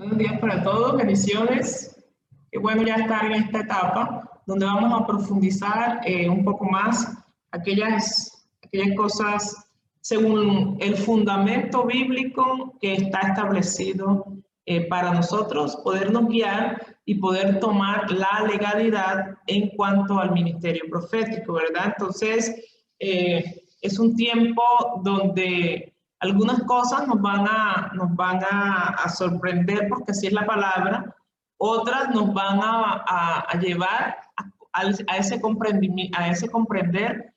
Buenos días para todos, bendiciones. Qué bueno ya estar en esta etapa donde vamos a profundizar un poco más aquellas cosas según el fundamento bíblico que está establecido para nosotros, podernos guiar y poder tomar la legalidad en cuanto al ministerio profético, ¿verdad? Entonces, es un tiempo donde algunas cosas nos van a sorprender porque así es la palabra, otras nos van a llevar a ese comprender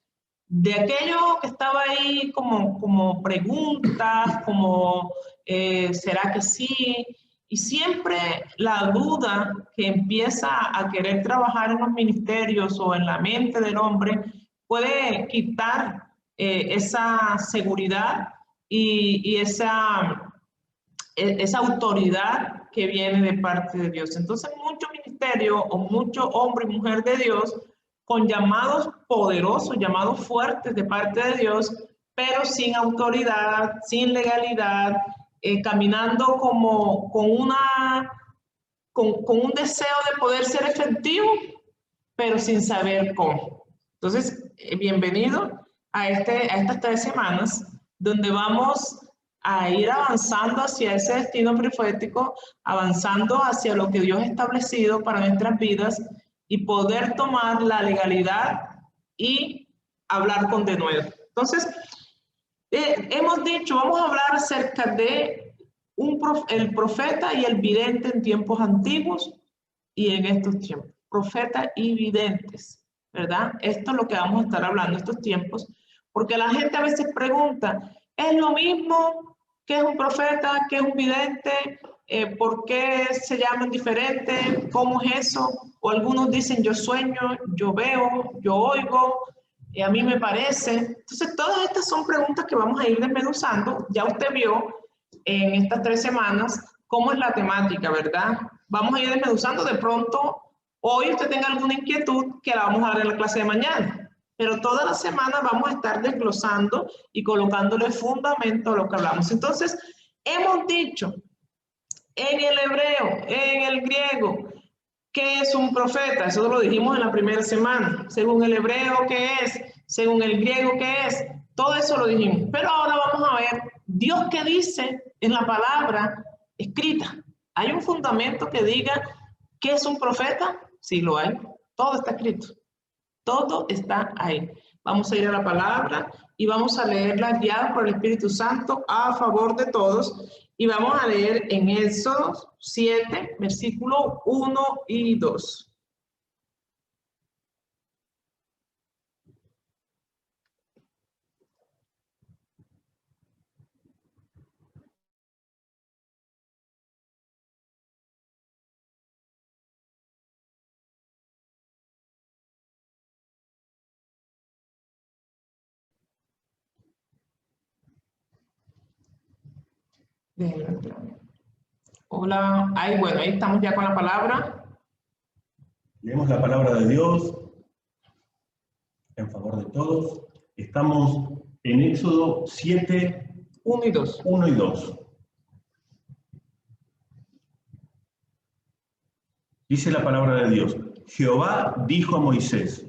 de aquello que estaba ahí como preguntas, como ¿será que sí? Y siempre la duda que empieza a querer trabajar en los ministerios o en la mente del hombre puede quitar esa seguridad y esa autoridad que viene de parte de Dios. Entonces, muchos ministerios o mucho hombre y mujer de Dios con llamados poderosos, llamados fuertes de parte de Dios, pero sin autoridad, sin legalidad, caminando con un deseo de poder ser efectivo, pero sin saber cómo. Entonces, bienvenido a estas 3 semanas donde vamos a ir avanzando hacia ese destino profético, avanzando hacia lo que Dios ha establecido para nuestras vidas y poder tomar la legalidad y hablar con denuedo. Entonces, hemos dicho, vamos a hablar acerca de el profeta y el vidente en tiempos antiguos y en estos tiempos. Profeta y videntes, ¿verdad? Esto es lo que vamos a estar hablando estos tiempos, porque la gente a veces pregunta, ¿es lo mismo que es un profeta, que es un vidente? ¿Por qué se llaman diferente? ¿Cómo es eso? O algunos dicen, yo sueño, yo veo, yo oigo, a mí me parece. Entonces, todas estas son preguntas que vamos a ir desmenuzando. Ya usted vio en estas 3 semanas cómo es la temática, ¿verdad? Vamos a ir desmenuzando. De pronto, hoy usted tenga alguna inquietud que la vamos a dar en la clase de mañana. Pero toda la semana vamos a estar desglosando y colocándole fundamento a lo que hablamos. Entonces, hemos dicho en el hebreo, en el griego, ¿qué es un profeta? Eso lo dijimos en la primera semana. Según el hebreo, ¿qué es? Según el griego, ¿qué es? Todo eso lo dijimos. Pero ahora vamos a ver Dios qué dice en la palabra escrita. ¿Hay un fundamento que diga qué es un profeta? Sí, lo hay. Todo está escrito. Todo está ahí. Vamos a ir a la palabra y vamos a leerla guiados por el Espíritu Santo a favor de todos. Y vamos a leer en Éxodo 7, versículo 1 y 2. Hola, bueno, ahí estamos ya con la palabra. Leemos la palabra de Dios en favor de todos. Estamos en Éxodo 7, 1 y 2. 1 y 2. Dice la palabra de Dios: Jehová dijo a Moisés: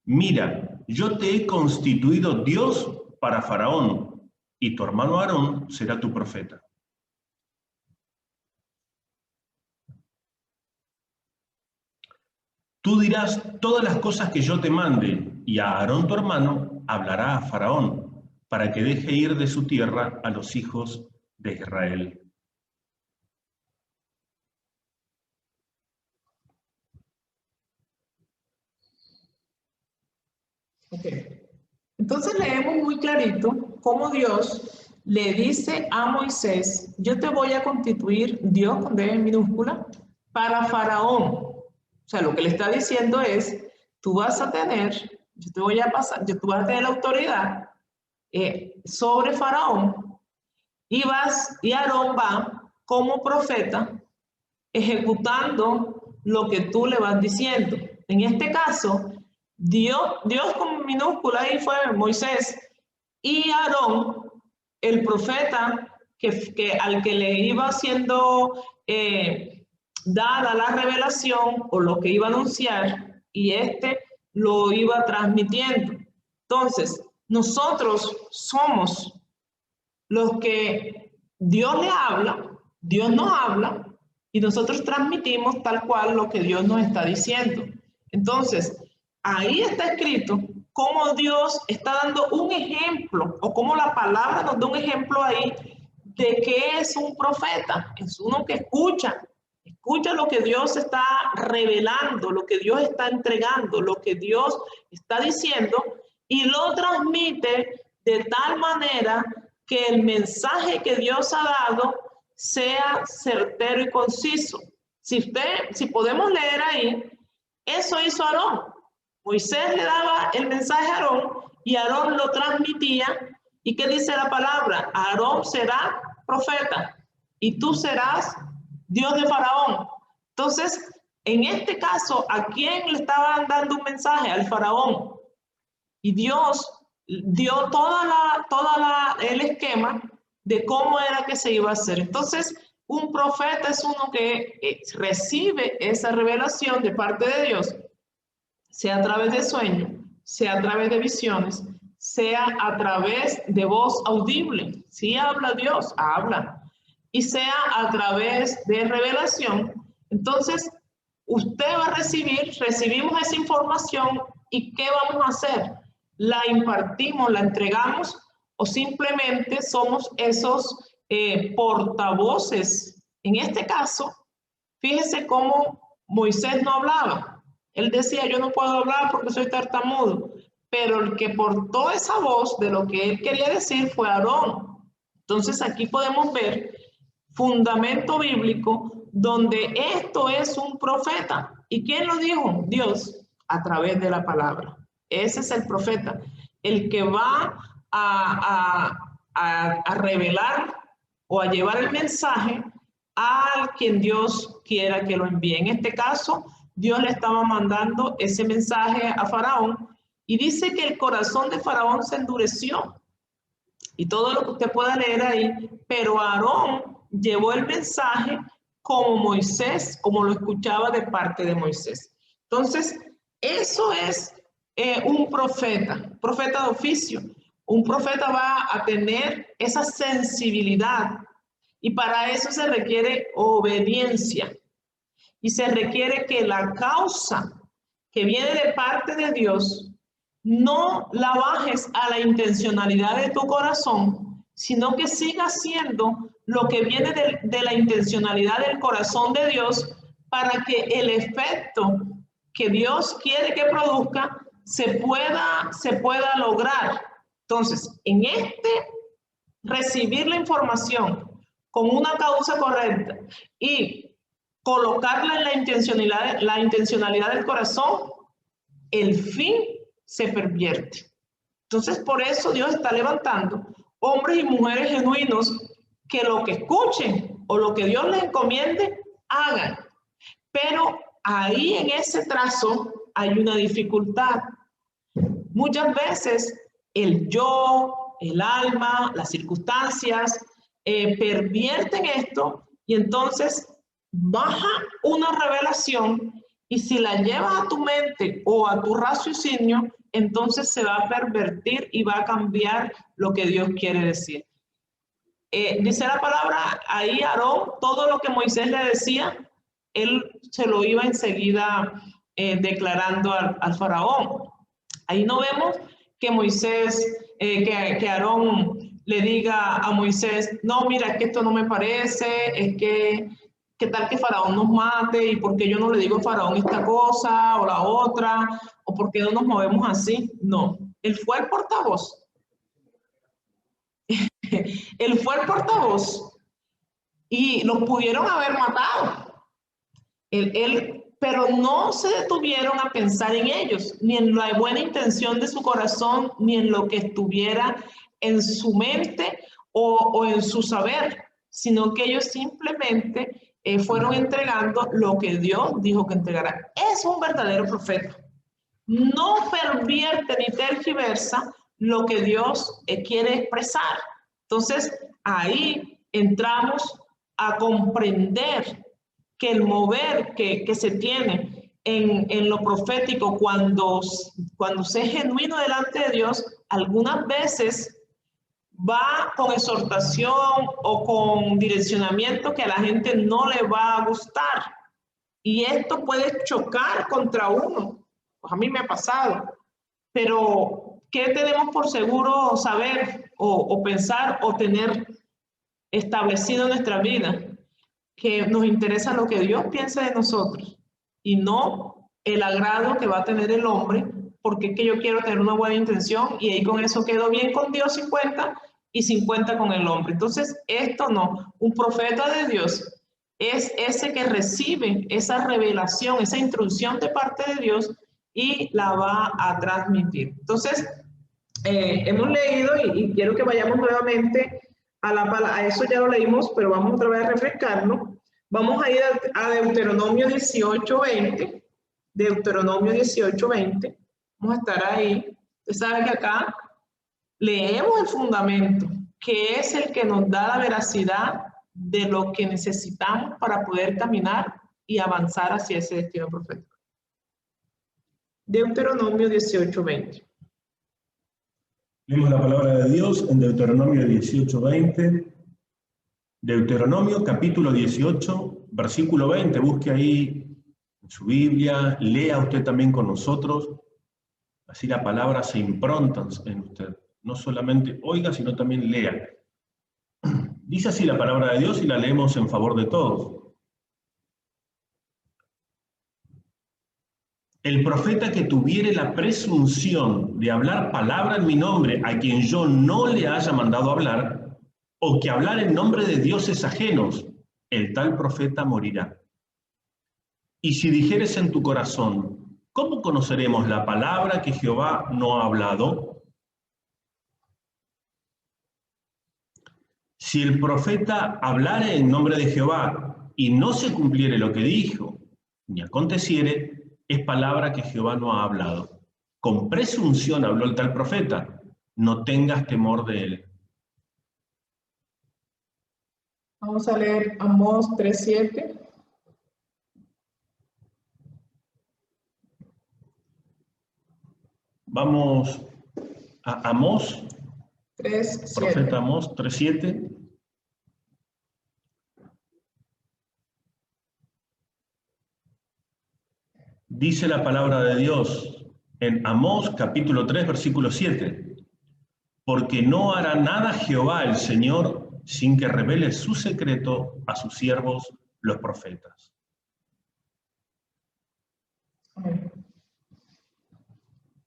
mira, yo te he constituido Dios para Faraón, y tu hermano Aarón será tu profeta. Tú dirás todas las cosas que yo te mande, y a Aarón tu hermano hablará a Faraón, para que deje ir de su tierra a los hijos de Israel. Okay. Entonces leemos muy clarito cómo Dios le dice a Moisés, yo te voy a constituir, Dios con D minúscula, para Faraón. O sea, lo que le está diciendo es, tú vas a tener, yo te voy a pasar, tú vas a tener la autoridad sobre Faraón y Aarón va como profeta ejecutando lo que tú le vas diciendo. En este caso, Dios con minúscula ahí fue Moisés y Aarón, el profeta que al que le iba siendo dada la revelación o lo que iba a anunciar, y lo iba transmitiendo. Entonces, nosotros somos los que Dios le habla, Dios nos habla, y nosotros transmitimos tal cual lo que Dios nos está diciendo. Entonces, ahí está escrito cómo Dios está dando un ejemplo, o cómo la palabra nos da un ejemplo ahí de qué es un profeta. Es uno que escucha lo que Dios está revelando, lo que Dios está entregando, lo que Dios está diciendo, y lo transmite de tal manera que el mensaje que Dios ha dado sea certero y conciso. Si podemos leer ahí, eso hizo Aarón. Moisés le daba el mensaje a Aarón y Aarón lo transmitía. ¿Y qué dice la palabra? Aarón será profeta y tú serás Dios de Faraón. Entonces, en este caso, ¿a quién le estaban dando un mensaje? Al Faraón. Y Dios dio el esquema de cómo era que se iba a hacer. Entonces, un profeta es uno que recibe esa revelación de parte de Dios, sea a través de sueños, sea a través de visiones, sea a través de voz audible. Si habla Dios, habla. Y sea a través de revelación. Entonces, usted va a recibimos esa información, ¿y qué vamos a hacer? ¿La impartimos, la entregamos, o simplemente somos esos portavoces? En este caso, fíjese cómo Moisés no hablaba. Él decía, yo no puedo hablar porque soy tartamudo. Pero el que portó esa voz de lo que él quería decir fue Aarón. Entonces aquí podemos ver fundamento bíblico donde esto es un profeta. ¿Y quién lo dijo? Dios, a través de la palabra. Ese es el profeta, el que va a revelar o a llevar el mensaje a quien Dios quiera que lo envíe. En este caso, Dios le estaba mandando ese mensaje a Faraón, y dice que el corazón de Faraón se endureció. Y todo lo que usted pueda leer ahí, pero Aarón llevó el mensaje como Moisés, como lo escuchaba de parte de Moisés. Entonces, eso es un profeta de oficio. Un profeta va a tener esa sensibilidad, y para eso se requiere obediencia, y se requiere que la causa que viene de parte de Dios no la bajes a la intencionalidad de tu corazón, sino que sigas siendo lo que viene de la intencionalidad del corazón de Dios, para que el efecto que Dios quiere que produzca se pueda lograr. Entonces, en recibir la información con una causa correcta y colocarla en la intencionalidad del corazón, el fin se pervierte. Entonces, por eso Dios está levantando hombres y mujeres genuinos que lo que escuchen o lo que Dios les encomiende, hagan. Pero ahí en ese trazo hay una dificultad. Muchas veces el yo, el alma, las circunstancias pervierten esto, y entonces baja una revelación, y si la llevas a tu mente o a tu raciocinio, entonces se va a pervertir y va a cambiar lo que Dios quiere decir. Dice la palabra ahí, Aarón, todo lo que Moisés le decía, él se lo iba enseguida declarando al faraón. Ahí no vemos que Moisés, que Aarón le diga a Moisés, no, mira, es que esto no me parece, es que ¿qué tal que Faraón nos mate? ¿Y por qué yo no le digo a Faraón esta cosa o la otra? ¿O por qué no nos movemos así? No, él fue el portavoz. Él fue el portavoz y los pudieron haber matado. Pero no se detuvieron a pensar en ellos, ni en la buena intención de su corazón, ni en lo que estuviera en su mente o en su saber, sino que ellos simplemente fueron entregando lo que Dios dijo que entregara. Es un verdadero profeta. No pervierte ni tergiversa lo que Dios quiere expresar. Entonces, ahí entramos a comprender que el mover que se tiene en lo profético cuando se es genuino delante de Dios, algunas veces va con exhortación o con direccionamiento que a la gente no le va a gustar. Y esto puede chocar contra uno. Pues a mí me ha pasado. Pero, ¿qué tenemos por seguro saber o pensar o tener establecido en nuestra vida? Que nos interesa lo que Dios piensa de nosotros y no el agrado que va a tener el hombre, porque es que yo quiero tener una buena intención y ahí con eso quedo bien con Dios 50 y 50 con el hombre. Entonces, esto no. Un profeta de Dios es ese que recibe esa revelación, esa instrucción de parte de Dios y la va a transmitir. Entonces, hemos leído y quiero que vayamos nuevamente a eso ya lo leímos, pero vamos otra vez a refrescarlo. Vamos a ir a Deuteronomio 18:20. Deuteronomio 18:20. Vamos a estar ahí. Usted sabe que acá leemos el fundamento, que es el que nos da la veracidad de lo que necesitamos para poder caminar y avanzar hacia ese destino profético. Deuteronomio 18:20. Leemos la palabra de Dios en Deuteronomio 18:20. Deuteronomio capítulo 18, versículo 20. Busque ahí en su Biblia, lea usted también con nosotros. Así la palabra se impronta en usted. No solamente oiga, sino también lea. Dice así la palabra de Dios y la leemos en favor de todos. El profeta que tuviere la presunción de hablar palabra en mi nombre a quien yo no le haya mandado hablar, o que hablar en nombre de dioses ajenos, el tal profeta morirá. Y si dijeres en tu corazón, ¿cómo conoceremos la palabra que Jehová no ha hablado? Si el profeta hablare en nombre de Jehová y no se cumpliere lo que dijo, ni aconteciere, es palabra que Jehová no ha hablado. Con presunción habló el tal profeta, no tengas temor de él. Vamos a leer Amós 3:7. Vamos a Amós, 3:7. profeta Amós 3:7. Dice la palabra de Dios en Amós capítulo 3, versículo 7. Porque no hará nada Jehová el Señor sin que revele su secreto a sus siervos los profetas. Amén.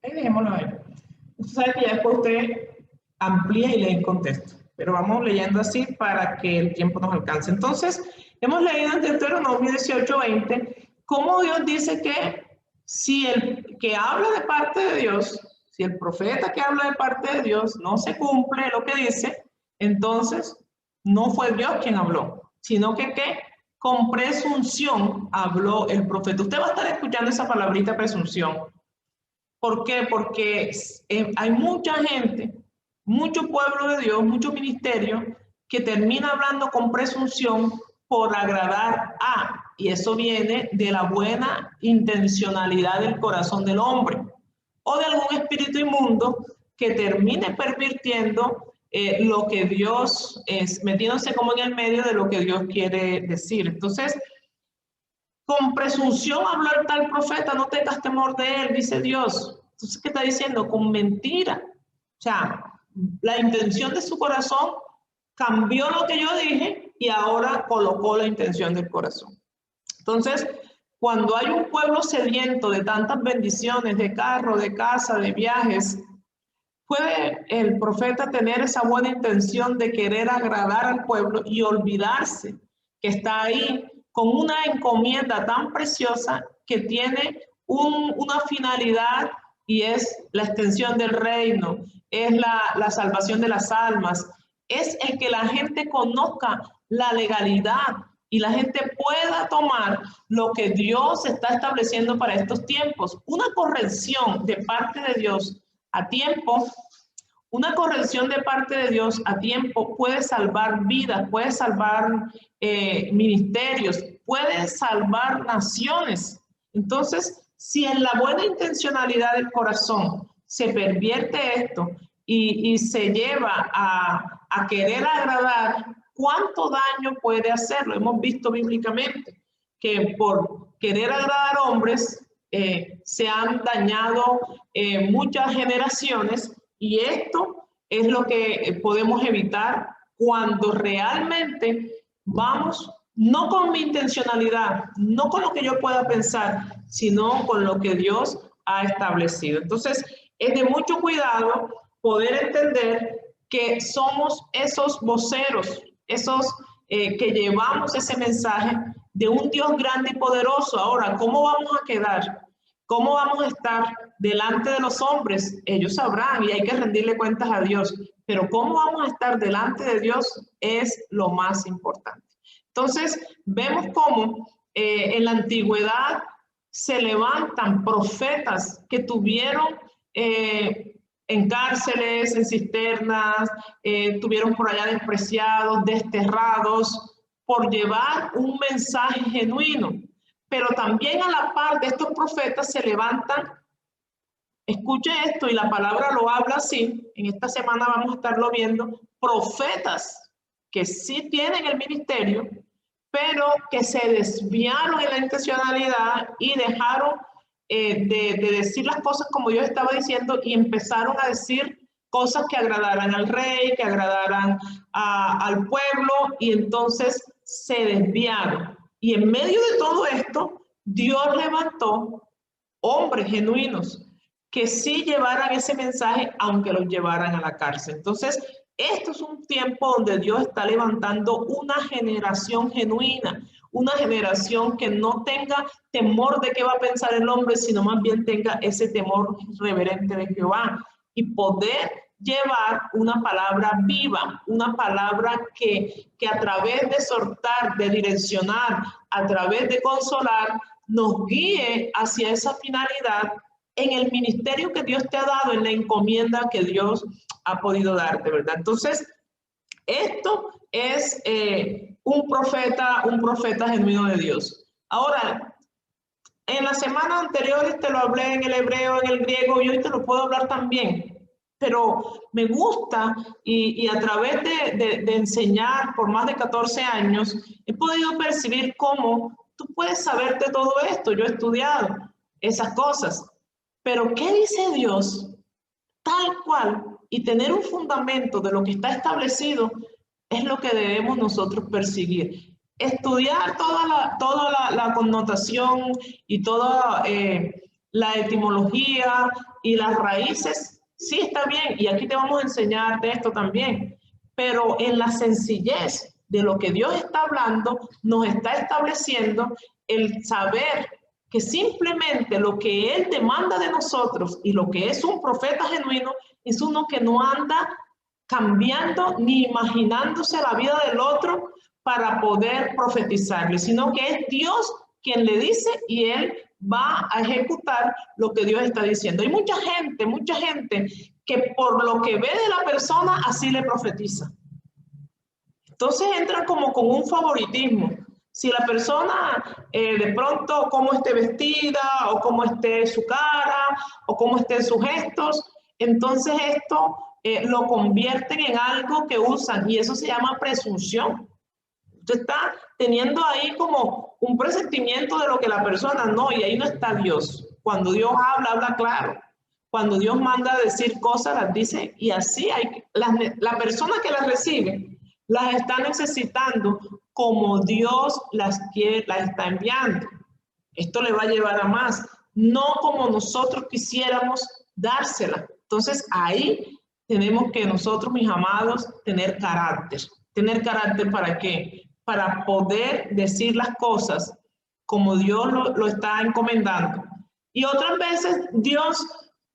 Ahí dejémoslo ahí. Usted sabe que ya después usted amplía y lee en contexto, pero vamos leyendo así para que el tiempo nos alcance. Entonces, hemos leído en Deuteronomio 18:20 cómo Dios dice que si el que habla de parte de Dios, si el profeta que habla de parte de Dios no se cumple lo que dice, entonces no fue Dios quien habló, sino que con presunción habló el profeta. Usted va a estar escuchando esa palabrita presunción. ¿Por qué? Porque hay mucha gente, mucho pueblo de Dios, mucho ministerio que termina hablando con presunción por agradar a, y eso viene de la buena intencionalidad del corazón del hombre o de algún espíritu inmundo que termine pervirtiendo lo que Dios es, metiéndose como en el medio de lo que Dios quiere decir. Entonces, con presunción habló el tal profeta, no tengas temor de él, dice Dios. Entonces, ¿qué está diciendo? Con mentira. O sea, la intención de su corazón cambió lo que yo dije y ahora colocó la intención del corazón. Entonces, cuando hay un pueblo sediento de tantas bendiciones, de carro, de casa, de viajes, puede el profeta tener esa buena intención de querer agradar al pueblo y olvidarse que está ahí con una encomienda tan preciosa que tiene una finalidad y es la extensión del reino, es la salvación de las almas, es el que la gente conozca la legalidad y la gente pueda tomar lo que Dios está estableciendo para estos tiempos. Una corrección de parte de Dios a tiempo, Una corrección de parte de Dios a tiempo puede salvar vidas, puede salvar ministerios, puede salvar naciones. Entonces, si en la buena intencionalidad del corazón se pervierte esto y se lleva a querer agradar, ¿cuánto daño puede hacer? Lo hemos visto bíblicamente, que por querer agradar hombres se han dañado muchas generaciones, y esto es lo que podemos evitar cuando realmente vamos no con mi intencionalidad, no con lo que yo pueda pensar, sino con lo que Dios ha establecido. Entonces, es de mucho cuidado poder entender que somos esos voceros, esos que llevamos ese mensaje de un Dios grande y poderoso. Ahora, ¿cómo vamos a quedar? ¿Cómo vamos a estar delante de los hombres? Ellos sabrán y hay que rendirle cuentas a Dios. Pero ¿cómo vamos a estar delante de Dios? Es lo más importante. Entonces, vemos cómo en la antigüedad se levantan profetas que tuvieron en cárceles, en cisternas, tuvieron por allá despreciados, desterrados, por llevar un mensaje genuino. Pero también a la par de estos profetas se levantan, escuche esto, y la palabra lo habla así, en esta semana vamos a estarlo viendo, profetas que sí tienen el ministerio, pero que se desviaron en la intencionalidad y dejaron de decir las cosas como yo estaba diciendo y empezaron a decir cosas que agradaran al rey, que agradaran al pueblo, y entonces se desviaron. Y en medio de todo esto, Dios levantó hombres genuinos que sí llevaran ese mensaje, aunque los llevaran a la cárcel. Entonces, esto es un tiempo donde Dios está levantando una generación genuina, una generación que no tenga temor de qué va a pensar el hombre, sino más bien tenga ese temor reverente de Jehová y poder llevar una palabra viva, una palabra que a través de exhortar, de direccionar, a través de consolar, nos guíe hacia esa finalidad en el ministerio que Dios te ha dado, en la encomienda que Dios ha podido darte, ¿verdad? Entonces, esto es un profeta genuino de Dios. Ahora, en las semanas anteriores te lo hablé en el hebreo, en el griego, y hoy te lo puedo hablar también. Pero me gusta y a través de enseñar por más de 14 años, he podido percibir cómo tú puedes saberte todo esto. Yo he estudiado esas cosas. Pero ¿qué dice Dios? Tal cual, y tener un fundamento de lo que está establecido es lo que debemos nosotros perseguir. Estudiar toda la connotación y toda la etimología y las raíces, sí está bien, y aquí te vamos a enseñar de esto también, pero en la sencillez de lo que Dios está hablando, nos está estableciendo el saber que simplemente lo que Él demanda de nosotros y lo que es un profeta genuino es uno que no anda cambiando ni imaginándose la vida del otro para poder profetizarle, sino que es Dios quien le dice y Él va a ejecutar lo que Dios está diciendo. Hay mucha gente que por lo que ve de la persona así le profetiza. Entonces entra como con un favoritismo. Si la persona de pronto cómo esté vestida o cómo esté su cara o cómo estén sus gestos, entonces esto lo convierten en algo que usan y eso se llama presunción. Usted está teniendo ahí como un presentimiento de lo que la persona no, y ahí no está Dios. Cuando Dios habla, habla claro. Cuando Dios manda a decir cosas, las dice, y así hay la persona que las recibe las está necesitando como Dios las está enviando. Esto le va a llevar a más, no como nosotros quisiéramos dársela. Entonces ahí tenemos que nosotros, mis amados, tener carácter. ¿Tener carácter para qué? Para poder decir las cosas como Dios lo está encomendando. Y otras veces Dios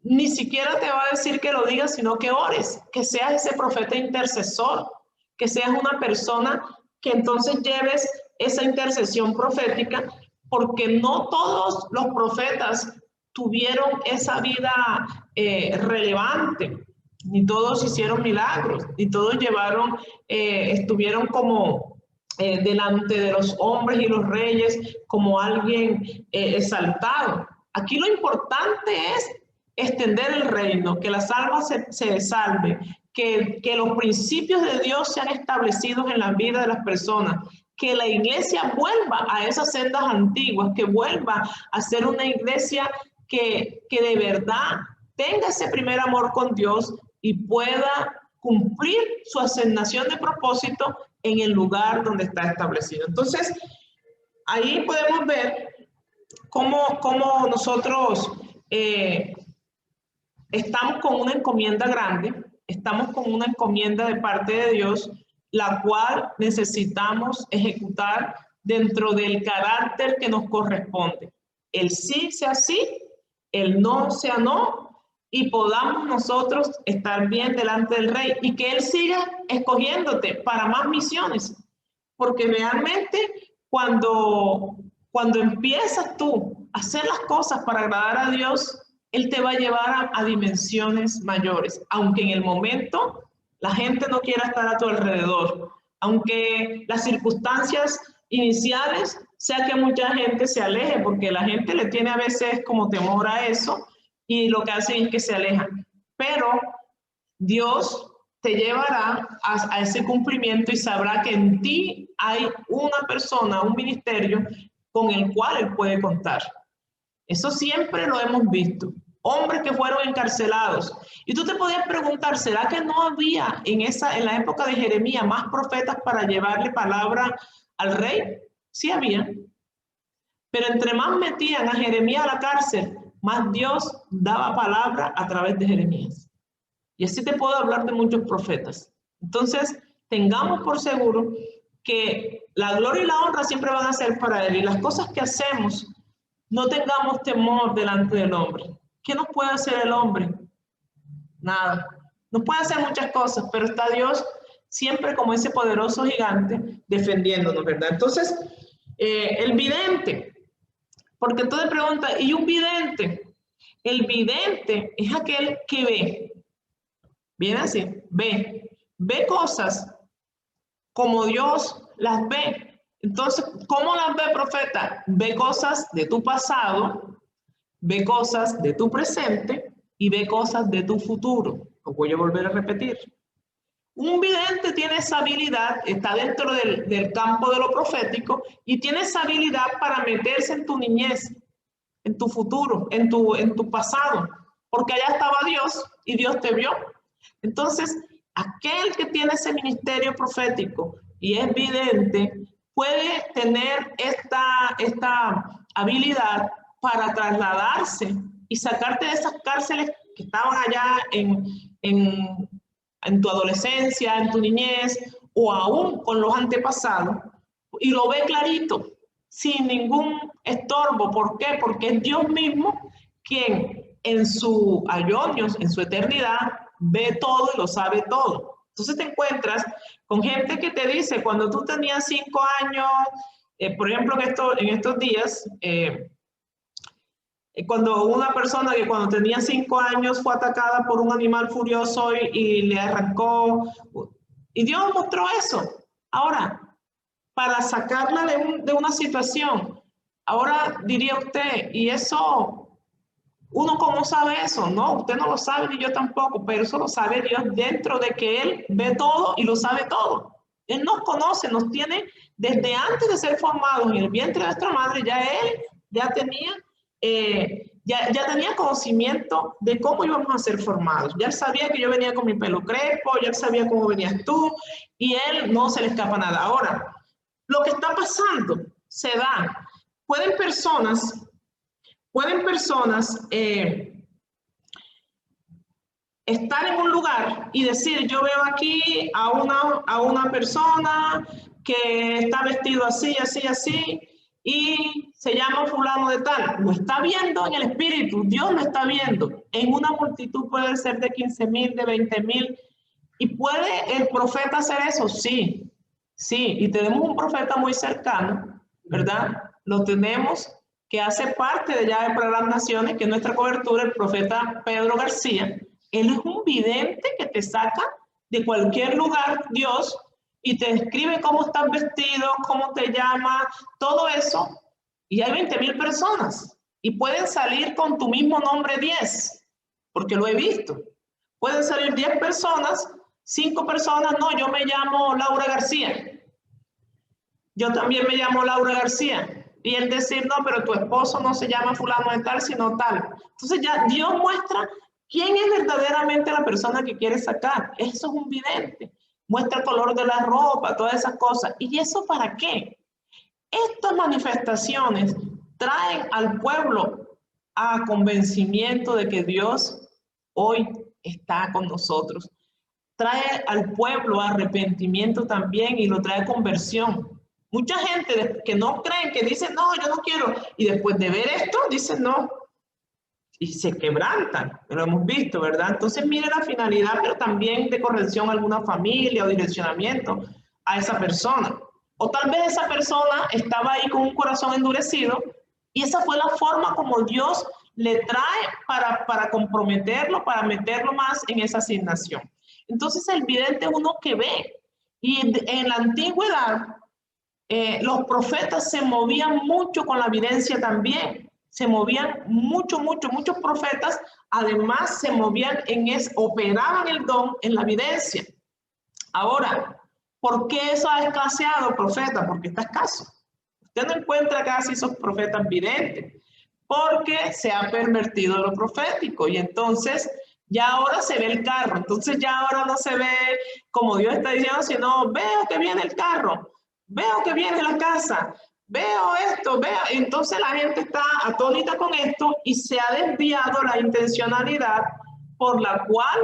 ni siquiera te va a decir que lo digas, sino que ores, que seas ese profeta intercesor, que seas una persona que entonces lleves esa intercesión profética, porque no todos los profetas tuvieron esa vida relevante. ni todos hicieron milagros, ni todos estuvieron como delante de los hombres y los reyes como alguien exaltado. Aquí lo importante es extender el reino, que las almas se salven, que los principios de Dios sean establecidos en la vida de las personas, que la iglesia vuelva a esas sendas antiguas, que vuelva a ser una iglesia que de verdad tenga ese primer amor con Dios y pueda cumplir su asignación de propósito en el lugar donde está establecido. Entonces, ahí podemos ver cómo nosotros estamos con una encomienda grande, estamos con una encomienda de parte de Dios, la cual necesitamos ejecutar dentro del carácter que nos corresponde. El sí sea sí, el no sea no, y podamos nosotros estar bien delante del Rey y que Él siga escogiéndote para más misiones. Porque realmente cuando empiezas tú a hacer las cosas para agradar a Dios, Él te va a llevar a dimensiones mayores, aunque en el momento la gente no quiera estar a tu alrededor, aunque las circunstancias iniciales sea que mucha gente se aleje, porque la gente le tiene a veces como temor a eso y lo que hacen es que se alejan. Pero Dios te llevará a ese cumplimiento y sabrá que en ti hay una persona, un ministerio con el cual Él puede contar. Eso siempre lo hemos visto. Hombres que fueron encarcelados. Y tú te podías preguntar, ¿será que no había en la época de Jeremías más profetas para llevarle palabra al rey? Sí había. Pero entre más metían a Jeremías a la cárcel, más Dios daba palabra a través de Jeremías. Y así te puedo hablar de muchos profetas. Entonces, tengamos por seguro que la gloria y la honra siempre van a ser para Él. Y las cosas que hacemos, no tengamos temor delante del hombre. ¿Qué nos puede hacer el hombre? Nada. Nos puede hacer muchas cosas, pero está Dios siempre como ese poderoso gigante defendiéndonos, ¿verdad? Entonces, el vidente, porque tú te preguntas, ¿y un vidente? El vidente es aquel que ve. Viene así, ve cosas como Dios las ve. Entonces, ¿cómo las ve, profeta? Ve cosas de tu pasado, ve cosas de tu presente y ve cosas de tu futuro. Lo voy a volver a repetir. Un vidente tiene esa habilidad, está dentro del campo de lo profético y tiene esa habilidad para meterse en tu niñez, en tu futuro, en tu pasado, porque allá estaba Dios y Dios te vio. Entonces, aquel que tiene ese ministerio profético y es vidente, puede tener esta habilidad para trasladarse y sacarte de esas cárceles que estaban allá en tu adolescencia, en tu niñez, o aún con los antepasados, y lo ve clarito, sin ningún estorbo. ¿Por qué? Porque es Dios mismo quien en su ayonios, en su eternidad, ve todo y lo sabe todo. Entonces te encuentras con gente que te dice, cuando tú tenías 5 años, por ejemplo, en estos días, cuando una persona que cuando tenía 5 años fue atacada por un animal furioso y le arrancó, y Dios mostró eso. Ahora, para sacarla de una situación, ahora diría usted, ¿y eso? ¿Uno cómo sabe eso? No, usted no lo sabe ni yo tampoco, pero eso lo sabe Dios dentro de que Él ve todo y lo sabe todo. Él nos conoce, nos tiene desde antes de ser formados en el vientre de nuestra madre, Él ya tenía conocimiento de cómo íbamos a ser formados. Ya Él sabía que yo venía con mi pelo crespo, ya Él sabía cómo venías tú y Él no se le escapa nada. Ahora, lo que está pasando se da. Pueden personas estar en un lugar y decir, yo veo aquí a una persona que está vestido así, así, así, y se llama fulano de tal. Lo está viendo en el espíritu, Dios lo está viendo. En una multitud puede ser de 15,000, de 20,000. ¿Y puede el profeta hacer eso? Sí, sí. Y tenemos un profeta muy cercano, ¿verdad? Lo tenemos, que hace parte de Llave para las Naciones, que es nuestra cobertura, el profeta Pedro García, Él es un vidente que te saca de cualquier lugar, Dios, y te describe cómo estás vestido, cómo te llamas, todo eso. Y hay 20,000 personas y pueden salir con tu mismo nombre 10, porque lo he visto. Pueden salir 10 personas, 5 personas, no, yo me llamo Laura García. Yo también me llamo Laura García. Y él decir, no, pero tu esposo no se llama fulano de tal, sino tal. Entonces ya Dios muestra quién es verdaderamente la persona que quiere sacar. Eso es un vidente. Muestra el color de la ropa, todas esas cosas. ¿Y eso para qué? Estas manifestaciones traen al pueblo a convencimiento de que Dios hoy está con nosotros. Trae al pueblo a arrepentimiento también y lo trae a conversión. Mucha gente que no creen, que dice, no, yo no quiero, y después de ver esto, dicen no, y se quebrantan, lo hemos visto, ¿verdad? Entonces mire la finalidad, pero también de corrección a alguna familia o direccionamiento a esa persona. O tal vez esa persona estaba ahí con un corazón endurecido y esa fue la forma como Dios le trae para comprometerlo, para meterlo más en esa asignación. Entonces el vidente es uno que ve. Y en la antigüedad, los profetas se movían mucho con la evidencia también. Se movían muchos profetas, además se movían operaban el don en la evidencia. Ahora, ¿por qué eso ha escaseado, profeta? Porque está escaso. Usted no encuentra casi esos profetas videntes, porque se ha pervertido lo profético y entonces ya ahora se ve el carro. Entonces ya ahora no se ve como Dios está diciendo, sino veo que viene el carro, veo que viene la casa, veo esto, veo. Entonces la gente está atónita con esto y se ha desviado la intencionalidad por la cual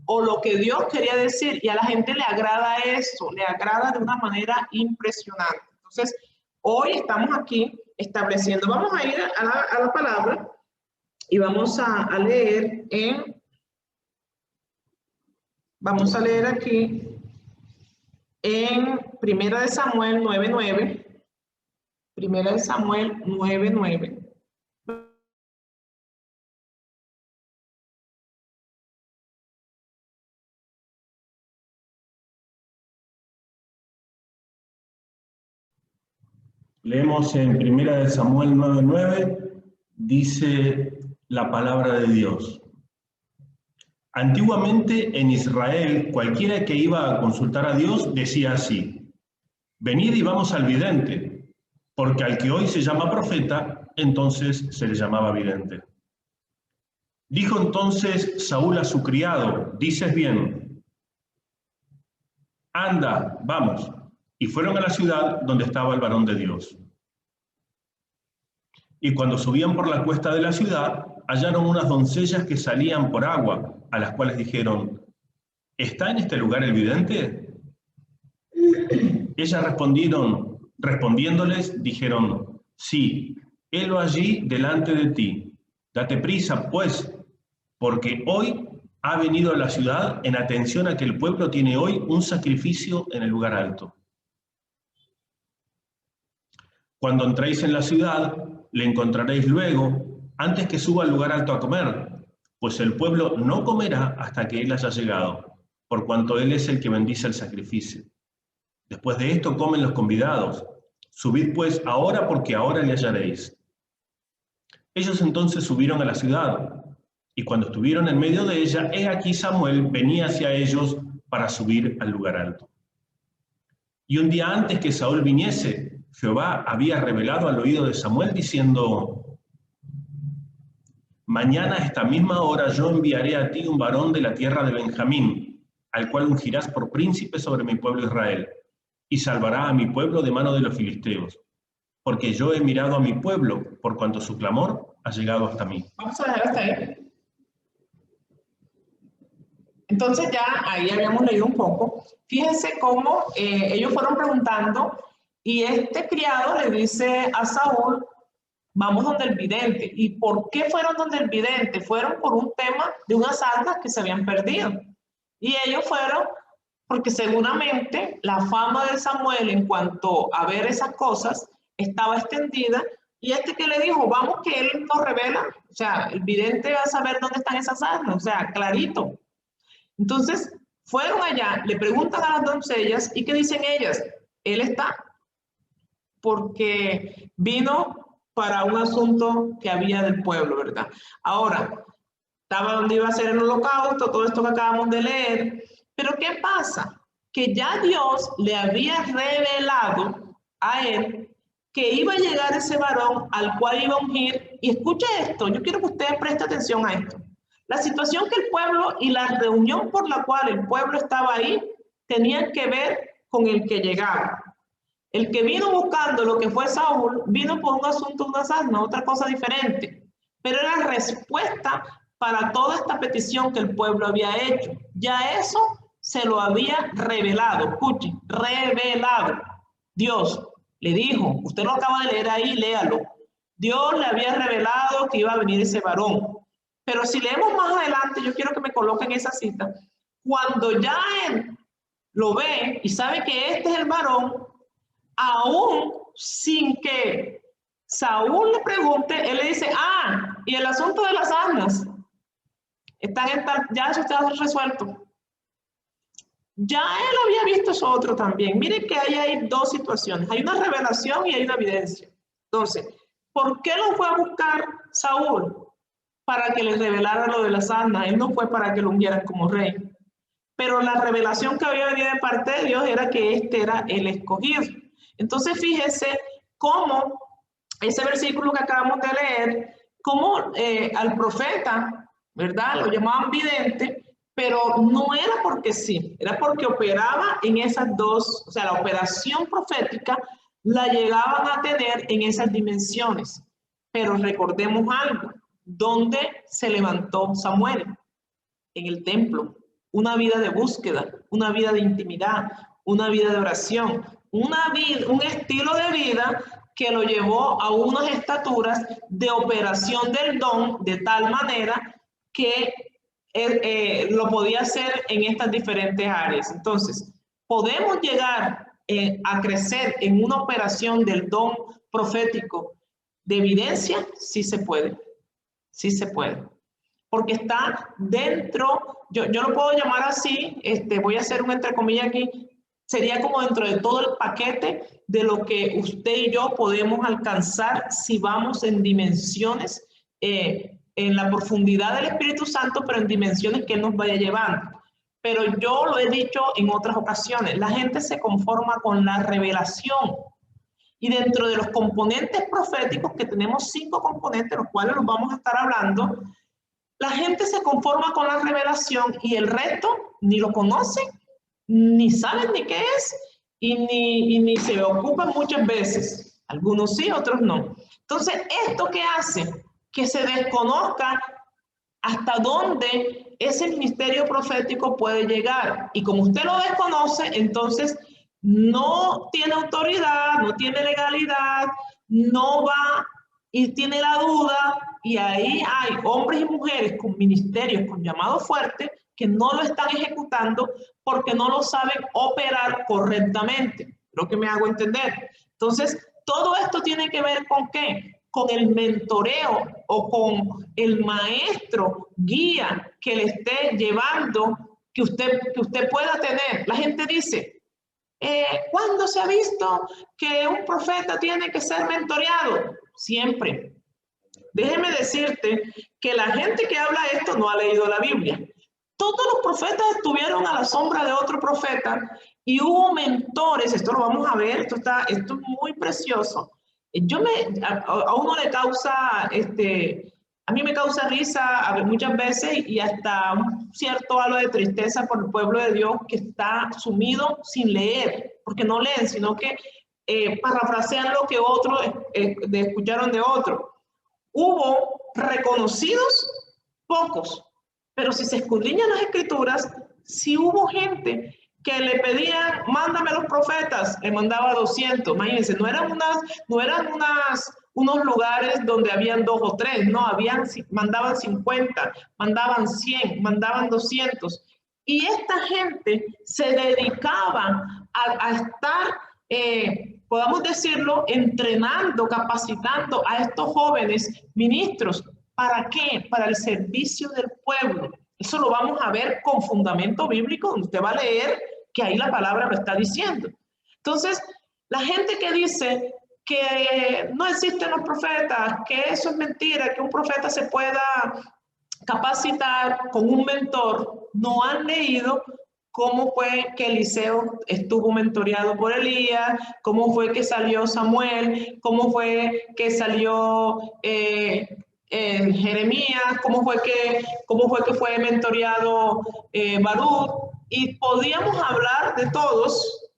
o lo que Dios quería decir, y a la gente le agrada eso, le agrada de una manera impresionante. Entonces, hoy estamos aquí estableciendo, vamos a ir a la palabra y vamos a leer vamos a leer aquí en Primera de Samuel 9:9. Primera de Samuel 9:9. Leemos en Primera de Samuel 9:9, dice la palabra de Dios. Antiguamente en Israel, cualquiera que iba a consultar a Dios decía así: venid y vamos al vidente, porque al que hoy se llama profeta, entonces se le llamaba vidente. Dijo entonces Saúl a su criado: dices bien, anda, vamos. Y fueron a la ciudad donde estaba el varón de Dios. Y cuando subían por la cuesta de la ciudad, hallaron unas doncellas que salían por agua, a las cuales dijeron: ¿está en este lugar el vidente? Ellas respondiéndoles, dijeron: sí, helo allí delante de ti. Date prisa, pues, porque hoy ha venido a la ciudad en atención a que el pueblo tiene hoy un sacrificio en el lugar alto. Cuando entréis en la ciudad, le encontraréis luego, antes que suba al lugar alto a comer, pues el pueblo no comerá hasta que él haya llegado, por cuanto él es el que bendice el sacrificio. Después de esto comen los convidados. Subid pues ahora, porque ahora le hallaréis. Ellos entonces subieron a la ciudad, y cuando estuvieron en medio de ella, he aquí Samuel venía hacia ellos para subir al lugar alto. Y un día antes que Saúl viniese, Jehová había revelado al oído de Samuel diciendo: mañana a esta misma hora yo enviaré a ti un varón de la tierra de Benjamín, al cual ungirás por príncipe sobre mi pueblo Israel, y salvará a mi pueblo de mano de los filisteos, porque yo he mirado a mi pueblo, por cuanto su clamor ha llegado hasta mí. Vamos a dejar hasta ahí. Entonces ya ahí habíamos leído un poco. Fíjense cómo ellos fueron preguntando y este criado le dice a Saúl: vamos donde el vidente. ¿Y por qué fueron donde el vidente? Fueron por un tema de unas almas que se habían perdido. Y ellos fueron porque seguramente la fama de Samuel en cuanto a ver esas cosas estaba extendida Y que le dijo, vamos que él nos revela, o sea, el vidente va a saber dónde están esas asnas, o sea, clarito. Entonces, fueron allá, le preguntan a las doncellas, ¿y qué dicen ellas? Él está, porque vino para un asunto que había del pueblo, ¿verdad? Ahora, estaba donde iba a ser el holocausto, todo esto que acabamos de leer, pero ¿qué pasa? Que ya Dios le había revelado a él que iba a llegar ese varón al cual iba a ungir, y escuche esto, yo quiero que ustedes presten atención a esto. La situación que el pueblo y la reunión por la cual el pueblo estaba ahí tenían que ver con el que llegaba. El que vino buscando lo que fue Saúl, vino por un asunto, una asna, otra cosa diferente. Pero era respuesta para toda esta petición que el pueblo había hecho. Ya eso se lo había revelado. Escuchen, revelado. Dios le dijo, usted lo acaba de leer ahí, léalo. Dios le había revelado que iba a venir ese varón. Pero si leemos más adelante, yo quiero que me coloquen esa cita. Cuando ya él lo ve y sabe que este es el varón, aún sin que Saúl le pregunte, él le dice, y el asunto de las asnas, ya eso está resuelto. Ya él había visto eso otro también. Miren que ahí hay dos situaciones, hay una revelación y hay una evidencia. Entonces, ¿por qué lo fue a buscar Saúl? Para que le revelara lo de las asnas. Él no fue para que lo ungieran como rey. Pero la revelación que había venido de parte de Dios era que este era el escogido. Entonces, fíjese cómo ese versículo que acabamos de leer, cómo al profeta, ¿verdad? Lo llamaban vidente, pero no era porque sí, era porque operaba en esas dos, o sea, la operación profética la llegaban a tener en esas dimensiones. Pero recordemos algo, ¿dónde se levantó Samuel? En el templo. Una vida de búsqueda, una vida de intimidad, una vida de oración, un estilo de vida que lo llevó a unas estaturas de operación del don de tal manera que lo podía hacer en estas diferentes áreas. Entonces, podemos llegar a crecer en una operación del don profético de evidencia, sí se puede, sí se puede. Porque está dentro, yo lo puedo llamar así, voy a hacer un entre comillas aquí, sería como dentro de todo el paquete de lo que usted y yo podemos alcanzar si vamos en dimensiones, en la profundidad del Espíritu Santo, pero en dimensiones que Él nos vaya llevando. Pero yo lo he dicho en otras ocasiones, la gente se conforma con la revelación. Y dentro de los componentes proféticos, que tenemos 5 componentes, los cuales nos vamos a estar hablando, la gente se conforma con la revelación y el resto ni lo conocen, ni saben ni qué es y ni se ocupan muchas veces. Algunos sí, otros no. Entonces, ¿esto qué hace? Que se desconozca hasta dónde ese ministerio profético puede llegar. Y como usted lo desconoce, entonces no tiene autoridad, no tiene legalidad, no va y tiene la duda, y ahí hay hombres y mujeres con ministerios, con llamado fuerte, que no lo están ejecutando porque no lo saben operar correctamente. Creo que me hago entender. Entonces, todo esto tiene que ver con ¿qué? Con el mentoreo o con el maestro guía que le esté llevando, que usted pueda tener. La gente dice, ¿cuándo se ha visto que un profeta tiene que ser mentoreado? Siempre. Déjeme decirte que la gente que habla esto no ha leído la Biblia. Todos los profetas estuvieron a la sombra de otro profeta y hubo mentores. Esto lo vamos a ver, esto es muy precioso. A uno le causa, a mí me causa risa muchas veces y hasta un cierto halo de tristeza por el pueblo de Dios que está sumido sin leer, porque no leen, sino que parafrasean lo que otros escucharon de otro. Hubo reconocidos pocos, pero si se escudriñan las escrituras, sí hubo gente que le pedían, mándame los profetas, le mandaba 200, imagínense, no eran unos lugares donde habían 2 o 3, no, mandaban 50, mandaban 100, mandaban 200, y esta gente se dedicaba a estar podamos decirlo, entrenando, capacitando a estos jóvenes ministros. ¿Para qué? Para el servicio del pueblo. Eso lo vamos a ver con fundamento bíblico, donde usted va a leer que ahí la palabra lo está diciendo. Entonces, la gente que dice que no existen los profetas, que eso es mentira, que un profeta se pueda capacitar con un mentor, no han leído cómo fue que Eliseo estuvo mentoreado por Elías, cómo fue que salió Samuel, cómo fue que salió Jeremías, cómo fue que fue mentoreado Baruch, y podíamos hablar de todos,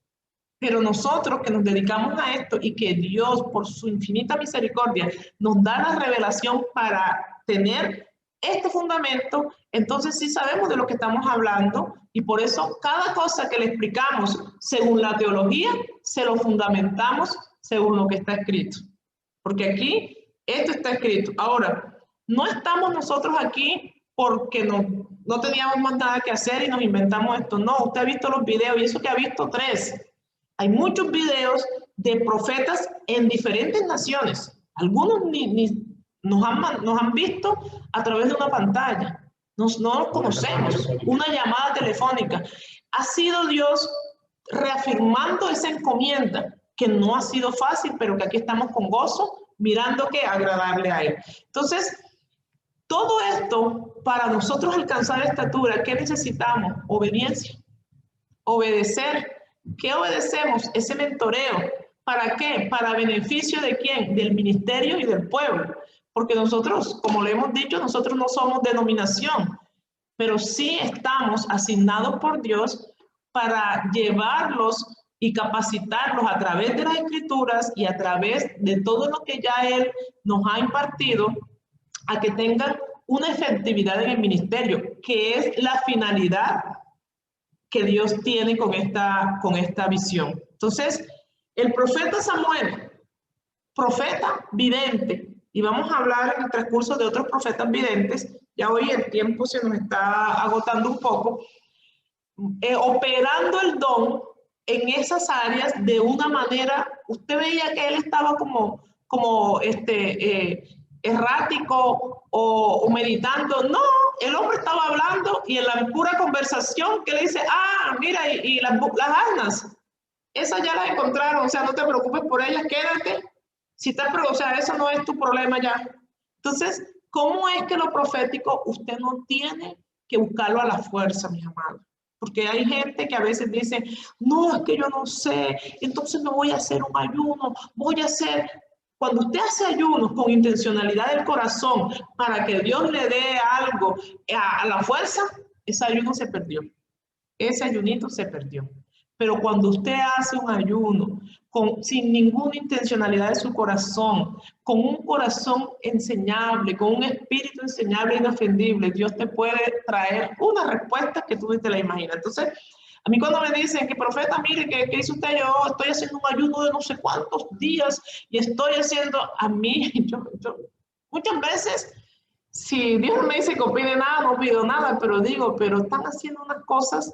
pero nosotros que nos dedicamos a esto y que Dios por su infinita misericordia nos da la revelación para tener este fundamento, entonces sí sabemos de lo que estamos hablando, y por eso cada cosa que le explicamos según la teología, se lo fundamentamos según lo que está escrito. Porque aquí esto está escrito. Ahora, no estamos nosotros aquí porque no teníamos más nada que hacer y nos inventamos esto. No, usted ha visto los videos, y eso que ha visto 3. Hay muchos videos de profetas en diferentes naciones. Algunos nos han visto a través de una pantalla. No nos conocemos. Una llamada telefónica. Ha sido Dios reafirmando esa encomienda, que no ha sido fácil, pero que aquí estamos con gozo, mirando que agradarle a Él. Entonces, todo esto, para nosotros alcanzar la estatura, ¿qué necesitamos? Obediencia. Obedecer. ¿Qué obedecemos? Ese mentoreo. ¿Para qué? ¿Para beneficio de quién? Del ministerio y del pueblo. Porque nosotros, como le hemos dicho, nosotros no somos denominación, pero sí estamos asignados por Dios para llevarlos y capacitarlos a través de las Escrituras y a través de todo lo que ya Él nos ha impartido, a que tengan una efectividad en el ministerio, que es la finalidad que Dios tiene con esta visión. Entonces, el profeta Samuel, profeta vidente, y vamos a hablar en el transcurso de otros profetas videntes, ya hoy el tiempo se nos está agotando un poco, operando el don en esas áreas de una manera, usted veía que él estaba como errático o meditando. No, el hombre estaba hablando, y en la pura conversación que le dice, mira, y las asnas, esas ya las encontraron, o sea, no te preocupes por ellas, quédate. Si estás, o sea, eso no es tu problema ya. Entonces, ¿cómo es que lo profético usted no tiene que buscarlo a la fuerza, mis amados? Porque hay gente que a veces dice, no, es que yo no sé, entonces me voy a hacer un ayuno, voy a hacer... Cuando usted hace ayunos con intencionalidad del corazón para que Dios le dé algo a la fuerza, ese ayuno se perdió. Ese ayunito se perdió. Pero cuando usted hace un ayuno sin ninguna intencionalidad de su corazón, con un corazón enseñable, con un espíritu enseñable e inofendible, Dios te puede traer una respuesta que tú ni te la imaginas. Entonces, a mí cuando me dicen que profeta, mire, ¿qué hizo usted? Yo estoy haciendo un ayuno de no sé cuántos días y estoy haciendo, a mí, yo muchas veces, si Dios no me dice que opine nada, no pido nada, pero digo, pero están haciendo unas cosas,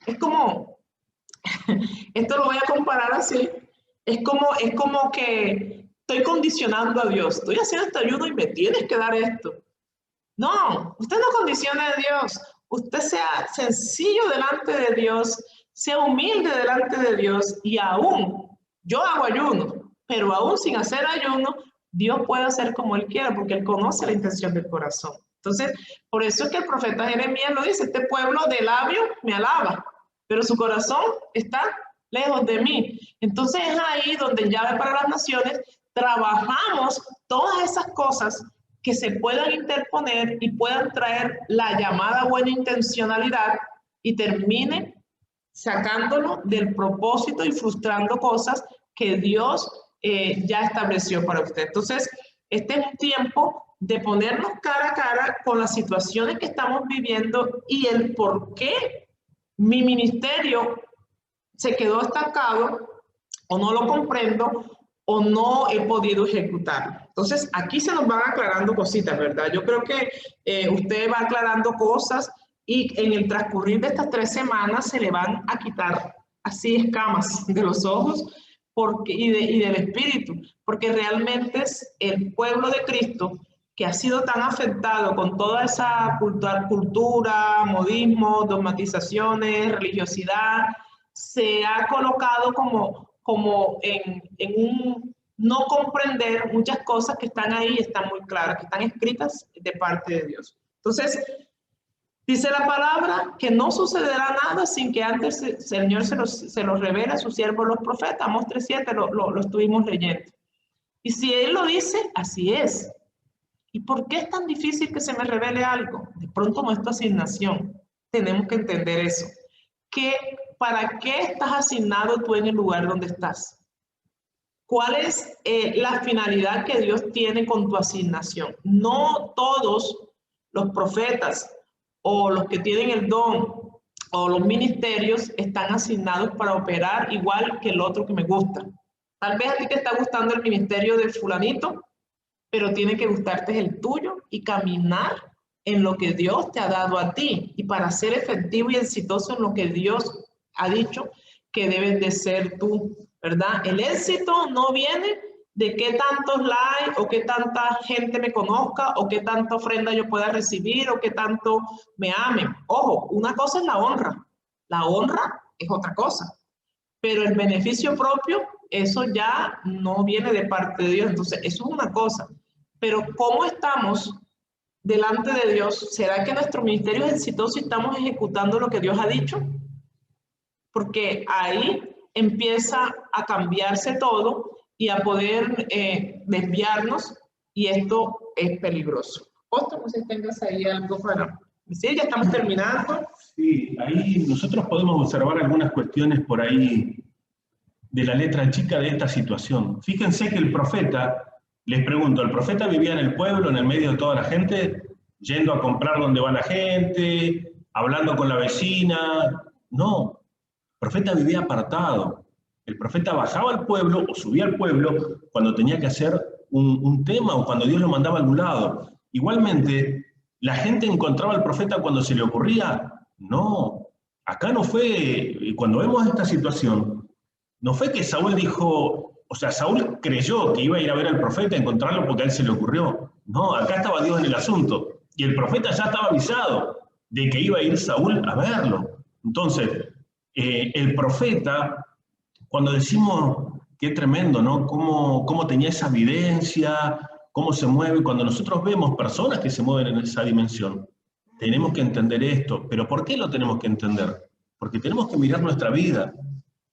es como, esto lo voy a comparar así, es como que estoy condicionando a Dios, estoy haciendo este ayuno y me tienes que dar esto. No, usted no condiciona a Dios. Usted sea sencillo delante de Dios, sea humilde delante de Dios, y aún, yo hago ayuno, pero aún sin hacer ayuno, Dios puede hacer como Él quiera, porque Él conoce la intención del corazón. Entonces, por eso es que el profeta Jeremías lo dice, este pueblo de labios me alaba, pero su corazón está lejos de mí. Entonces es ahí donde en Llave para las Naciones trabajamos todas esas cosas que se puedan interponer y puedan traer la llamada buena intencionalidad y termine sacándolo del propósito y frustrando cosas que Dios ya estableció para usted. Entonces, este es un tiempo de ponernos cara a cara con las situaciones que estamos viviendo y el por qué mi ministerio se quedó estancado o no lo comprendo o no he podido ejecutarlo. Entonces, aquí se nos van aclarando cositas, ¿verdad? Yo creo que usted va aclarando cosas y en el transcurrir de estas 3 semanas se le van a quitar así escamas de los ojos, y del Espíritu, porque realmente es el pueblo de Cristo que ha sido tan afectado con toda esa cultura, modismo, dogmatizaciones, religiosidad, se ha colocado como en un no comprender muchas cosas que están ahí, están muy claras, que están escritas de parte de Dios. Entonces, dice la palabra que no sucederá nada sin que antes el Señor se lo revele a sus siervos los profetas. Amos 3:7 lo estuvimos leyendo. Y si Él lo dice, así es. ¿Y por qué es tan difícil que se me revele algo? De pronto no es tu asignación. Tenemos que entender eso. ¿Para qué estás asignado tú en el lugar donde estás? ¿Cuál es la finalidad que Dios tiene con tu asignación? No todos los profetas o los que tienen el don o los ministerios están asignados para operar igual que el otro que me gusta. Tal vez a ti te está gustando el ministerio del fulanito, pero tiene que gustarte el tuyo y caminar en lo que Dios te ha dado a ti. Y para ser efectivo y exitoso en lo que Dios ha dicho que debes de ser tú, ¿verdad? El éxito no viene de qué tantos likes o qué tanta gente me conozca o qué tanta ofrenda yo pueda recibir o qué tanto me amen. Ojo, una cosa es la honra es otra cosa, pero el beneficio propio, eso ya no viene de parte de Dios. Entonces, eso es una cosa, pero ¿cómo estamos delante de Dios? ¿Será que nuestro ministerio es exitoso y estamos ejecutando lo que Dios ha dicho? Porque ahí empieza a cambiarse todo y a poder desviarnos, y esto es peligroso. Otro, no sé si tengas ahí algo para decir, ya estamos terminando. Sí, ahí nosotros podemos observar algunas cuestiones por ahí de la letra chica de esta situación. Fíjense que el profeta, les pregunto, ¿el profeta vivía en el pueblo, en el medio de toda la gente, yendo a comprar donde va la gente, hablando con la vecina? No, el profeta vivía apartado. El profeta bajaba al pueblo o subía al pueblo cuando tenía que hacer un tema o cuando Dios lo mandaba a algún lado. Igualmente, ¿la gente encontraba al profeta cuando se le ocurría? No. Acá no fue, cuando vemos esta situación, no fue que Saúl dijo, o sea, Saúl creyó que iba a ir a ver al profeta, a encontrarlo porque a él se le ocurrió. No, acá estaba Dios en el asunto. Y el profeta ya estaba avisado de que iba a ir Saúl a verlo. Entonces, el profeta, cuando decimos, qué tremendo, ¿no? Cómo tenía esa evidencia, cómo se mueve. Cuando nosotros vemos personas que se mueven en esa dimensión, tenemos que entender esto. ¿Pero por qué lo tenemos que entender? Porque tenemos que mirar nuestra vida.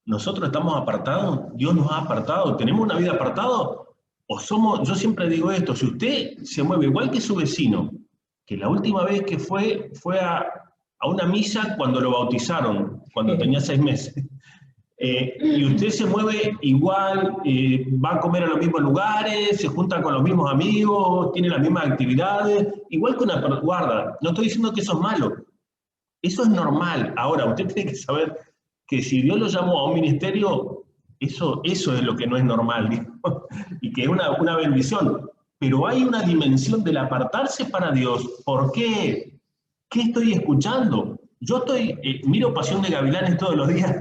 ¿Nosotros estamos apartados? ¿Dios nos ha apartado? ¿Tenemos una vida apartada? ¿O somos, yo siempre digo esto, si usted se mueve igual que su vecino, que la última vez que fue a una misa cuando lo bautizaron, cuando tenía 6 meses, y usted se mueve igual, va a comer a los mismos lugares, se junta con los mismos amigos, tiene las mismas actividades, igual que una guarda. No estoy diciendo que eso es malo, eso es normal. Ahora, usted tiene que saber que si Dios lo llamó a un ministerio, eso es lo que no es normal, ¿no? Y que es una bendición. Pero hay una dimensión del apartarse para Dios. ¿Por qué? ¿Qué estoy escuchando? Yo miro Pasión de Gavilanes todos los días.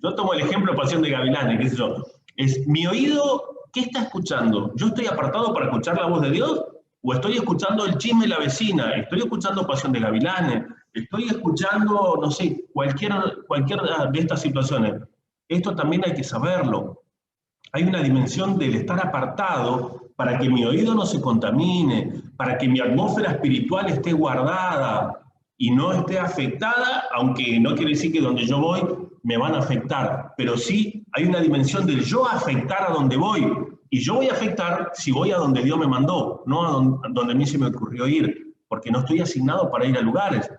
Yo tomo el ejemplo de Pasión de Gavilanes, qué sé yo. Es mi oído, ¿qué está escuchando? ¿Yo estoy apartado para escuchar la voz de Dios? ¿O estoy escuchando el chisme de la vecina? ¿Estoy escuchando Pasión de Gavilanes? ¿Estoy escuchando, no sé, cualquiera de estas situaciones? Esto también hay que saberlo. Hay una dimensión del estar apartado para que mi oído no se contamine, para que mi atmósfera espiritual esté guardada y no esté afectada, aunque no quiere decir que donde yo voy me van a afectar, pero sí hay una dimensión del yo afectar a donde voy, y yo voy a afectar si voy a donde Dios me mandó, no a donde a mí se me ocurrió ir, porque no estoy asignado para ir a lugares.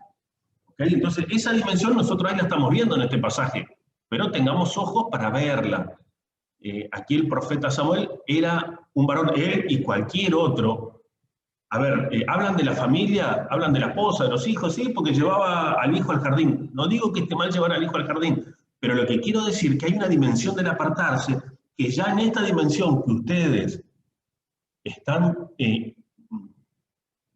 ¿Okay? Entonces, esa dimensión nosotros ahí la estamos viendo en este pasaje, pero tengamos ojos para verla. Aquí el profeta Samuel era un varón, él y cualquier otro. A ver, hablan de la familia, hablan de la esposa, de los hijos, sí, porque llevaba al hijo al jardín. No digo que esté mal llevar al hijo al jardín, pero lo que quiero decir es que hay una dimensión del apartarse, que ya en esta dimensión que ustedes están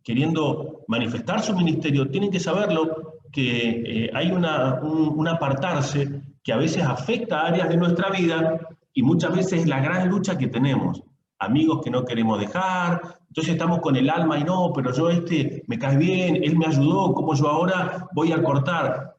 queriendo manifestar su ministerio, tienen que saberlo, que hay un apartarse que a veces afecta a áreas de nuestra vida Y muchas veces es la gran lucha que tenemos. Amigos que no queremos dejar, entonces estamos con el alma y no, pero yo me cae bien, él me ayudó, ¿cómo yo ahora voy a cortar?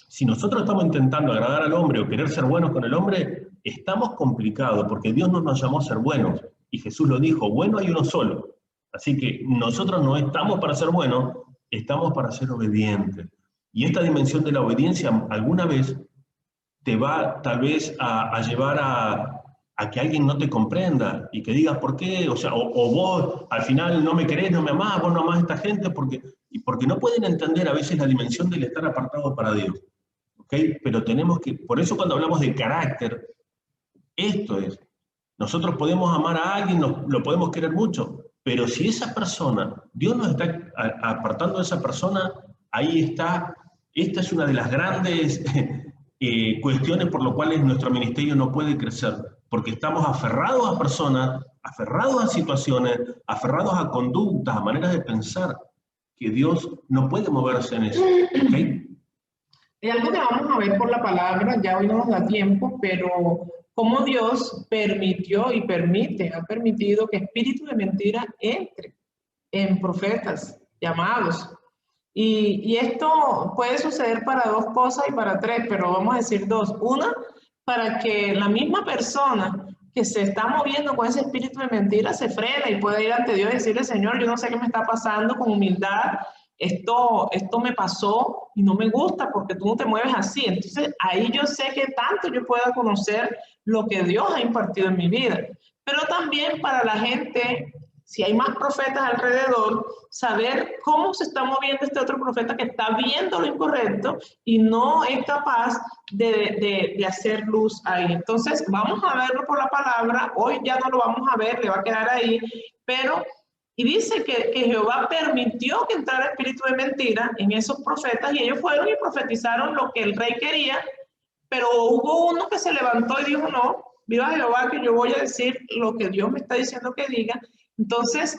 Si nosotros estamos intentando agradar al hombre o querer ser buenos con el hombre, estamos complicados, porque Dios no nos llamó a ser buenos. Y Jesús lo dijo, bueno hay uno solo. Así que nosotros no estamos para ser buenos, estamos para ser obedientes. Y esta dimensión de la obediencia alguna vez te va tal vez a llevar a que alguien no te comprenda y que digas por qué, o sea, o vos al final no me querés, no me amás, vos no amás a esta gente, porque no pueden entender a veces la dimensión del estar apartado para Dios. ¿Okay? Pero tenemos que, por eso cuando hablamos de carácter, esto es, nosotros podemos amar a alguien, lo podemos querer mucho, pero si esa persona, Dios nos está apartando de esa persona, ahí está, esta es una de las grandes cuestiones por las cuales nuestro ministerio no puede crecer, porque estamos aferrados a personas, aferrados a situaciones, aferrados a conductas, a maneras de pensar, que Dios no puede moverse en eso. ¿Okay? Hay algo que vamos a ver por la palabra, ya hoy no nos da tiempo, pero cómo Dios permitió y ha permitido que espíritu de mentira entre en profetas llamados. Y esto puede suceder para dos cosas y para tres, pero vamos a decir dos. Una, para que la misma persona que se está moviendo con ese espíritu de mentira se frene y pueda ir ante Dios y decirle, Señor, yo no sé qué me está pasando, con humildad, esto me pasó y no me gusta porque tú no te mueves así. Entonces ahí yo sé que tanto yo pueda conocer lo que Dios ha impartido en mi vida. Pero también para la gente, si hay más profetas alrededor, saber cómo se está moviendo este otro profeta que está viendo lo incorrecto y no es capaz de hacer luz ahí. Entonces vamos a verlo por la palabra, hoy ya no lo vamos a ver, le va a quedar ahí, pero... Y dice que Jehová permitió que entrara espíritu de mentira en esos profetas y ellos fueron y profetizaron lo que el rey quería, pero hubo uno que se levantó y dijo, no, viva Jehová que yo voy a decir lo que Dios me está diciendo que diga. Entonces,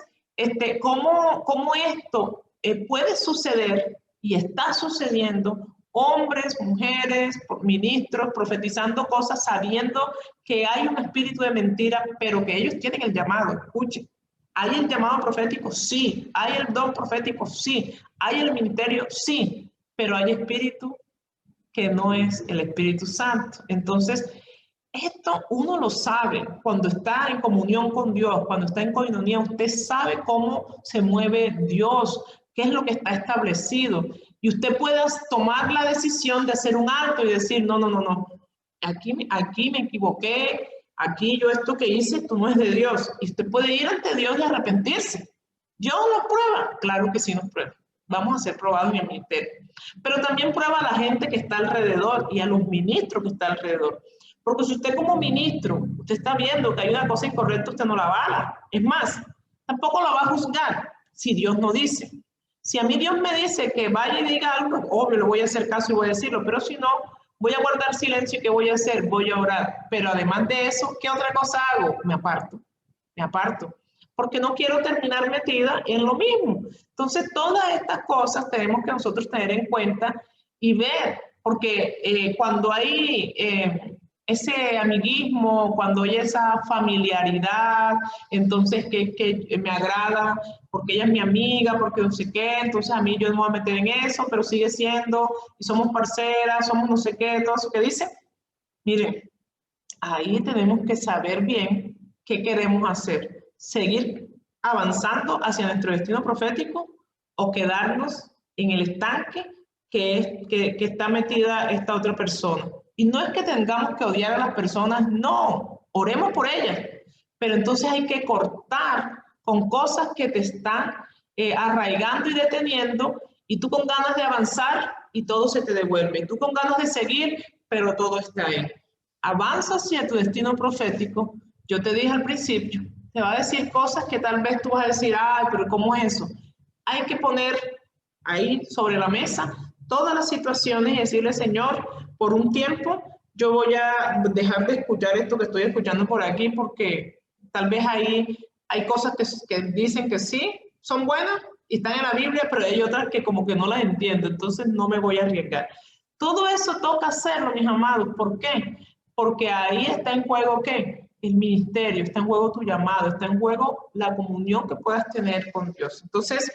¿cómo esto puede suceder y está sucediendo? Hombres, mujeres, ministros, profetizando cosas sabiendo que hay un espíritu de mentira, pero que ellos tienen el llamado, escuchen. ¿Hay el llamado profético? Sí. ¿Hay el don profético? Sí. ¿Hay el ministerio? Sí. Pero hay espíritu que no es el Espíritu Santo. Entonces, esto uno lo sabe cuando está en comunión con Dios, cuando está en coinonía, usted sabe cómo se mueve Dios, qué es lo que está establecido. Y usted puede tomar la decisión de hacer un alto y decir, no. Aquí me equivoqué. Aquí yo esto que hice, esto no es de Dios. Y usted puede ir ante Dios y arrepentirse. ¿Dios nos prueba? Claro que sí nos prueba. Vamos a ser probados en el ministerio. Pero también prueba a la gente que está alrededor y a los ministros que están alrededor. Porque si usted como ministro, usted está viendo que hay una cosa incorrecta, usted no la avala. Es más, tampoco la va a juzgar si Dios no dice. Si a mí Dios me dice que vaya y diga algo, obvio, le voy a hacer caso y voy a decirlo. Pero si no, voy a guardar silencio. ¿Qué voy a hacer? Voy a orar. Pero además de eso, ¿qué otra cosa hago? Me aparto. Porque no quiero terminar metida en lo mismo. Entonces, todas estas cosas tenemos que nosotros tener en cuenta y ver, porque cuando hay ese amiguismo, cuando hay esa familiaridad, entonces que me agrada, porque ella es mi amiga, porque no sé qué, entonces a mí yo no me voy a meter en eso, pero sigue siendo, y somos parceras, somos no sé qué, todo eso que dice. Miren, ahí tenemos que saber bien qué queremos hacer. Seguir avanzando hacia nuestro destino profético o quedarnos en el estanque que está metida esta otra persona. Y no es que tengamos que odiar a las personas, no, oremos por ellas, pero entonces hay que cortar con cosas que te están arraigando y deteniendo, y tú con ganas de avanzar y todo se te devuelve, y tú con ganas de seguir, pero todo está ahí. Avanza hacia tu destino profético. Yo te dije al principio, te va a decir cosas que tal vez tú vas a decir, ay, pero ¿cómo es eso? Hay que poner ahí sobre la mesa todas las situaciones y decirle, Señor, por un tiempo yo voy a dejar de escuchar esto que estoy escuchando por aquí, porque tal vez ahí hay cosas que dicen que sí, son buenas y están en la Biblia, pero hay otras que como que no las entiendo, entonces no me voy a arriesgar. Todo eso toca hacerlo, mis amados. ¿Por qué? porque ahí está en juego ¿qué? El ministerio, está en juego tu llamado, está en juego la comunión que puedas tener con Dios. Entonces,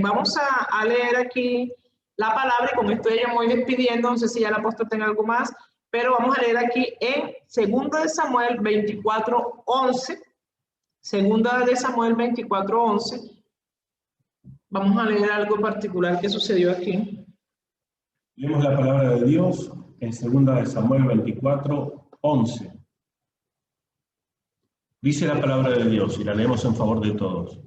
vamos a leer aquí la palabra y con esto ya me voy despidiendo, no sé si ya el apóstol tenga algo más, pero vamos a leer aquí en 2 de Samuel 24:11, 2 de Samuel 24:11, vamos a leer algo particular que sucedió aquí. Leemos la palabra de Dios en 2 de Samuel 24:11. Dice la palabra de Dios, y la leemos en favor de todos.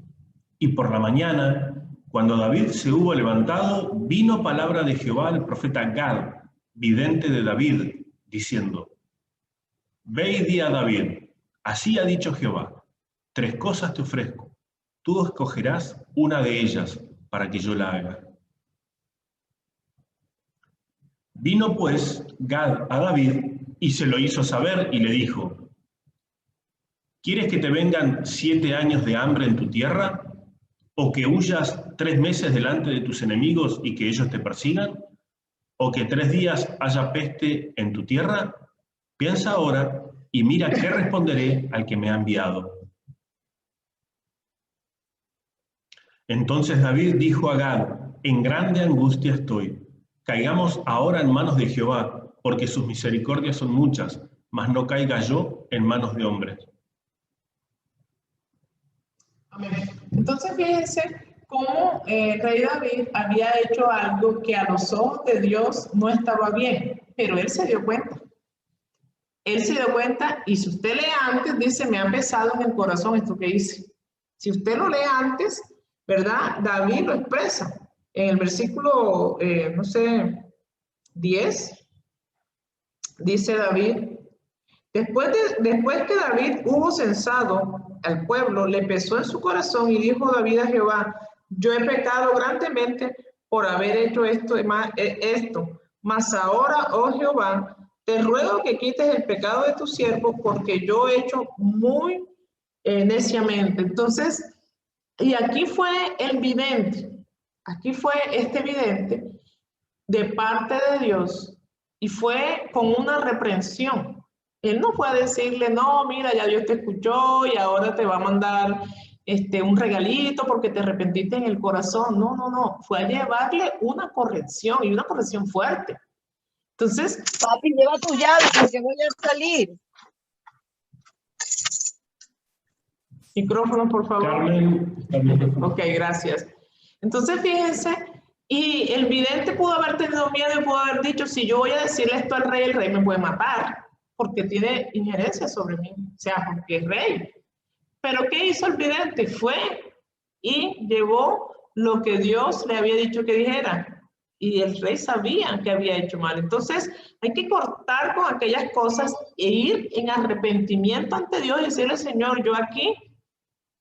Y por la mañana, cuando David se hubo levantado, vino palabra de Jehová al profeta Gad, vidente de David, diciendo: Ve y di a David, así ha dicho Jehová, 3 cosas te ofrezco, tú escogerás una de ellas para que yo la haga. Vino pues Gad a David y se lo hizo saber y le dijo: ¿Quieres que te vengan 7 años de hambre en tu tierra? ¿O que huyas 3 meses delante de tus enemigos y que ellos te persigan? ¿O que 3 días haya peste en tu tierra? Piensa ahora y mira qué responderé al que me ha enviado. Entonces David dijo a Gad: en grande angustia estoy. Caigamos ahora en manos de Jehová, porque sus misericordias son muchas, mas no caiga yo en manos de hombres. Amén. Entonces fíjense cómo el rey David había hecho algo que a los ojos de Dios no estaba bien, pero él se dio cuenta. Él se dio cuenta y si usted lee antes, dice, me ha pesado en el corazón esto que hice. Si usted lo lee antes, ¿verdad? David lo expresa. En el versículo, no sé, 10, dice David, después que David hubo censado al pueblo, le pesó en su corazón y dijo David a Jehová: yo he pecado grandemente por haber hecho esto, mas ahora, oh Jehová, te ruego que quites el pecado de tu siervo, porque yo he hecho muy neciamente. Entonces, y aquí fue el vidente, aquí fue este vidente de parte de Dios y fue con una reprensión. Él no fue a decirle, no, mira, ya Dios te escuchó y ahora te va a mandar un regalito porque te arrepentiste en el corazón. No, no, no. Fue a llevarle una corrección y una corrección fuerte. Entonces, papi, lleva tu llave porque voy a salir. Micrófono, por favor. Carmen. Ok, gracias. Entonces, fíjense, y el vidente pudo haber tenido miedo y pudo haber dicho, si yo voy a decirle esto al rey, el rey me puede matar, porque tiene injerencia sobre mí, o sea, porque es rey. Pero ¿qué hizo el vidente? Fue y llevó lo que Dios le había dicho que dijera. Y el rey sabía que había hecho mal. Entonces, hay que cortar con aquellas cosas e ir en arrepentimiento ante Dios y decirle, Señor, yo aquí,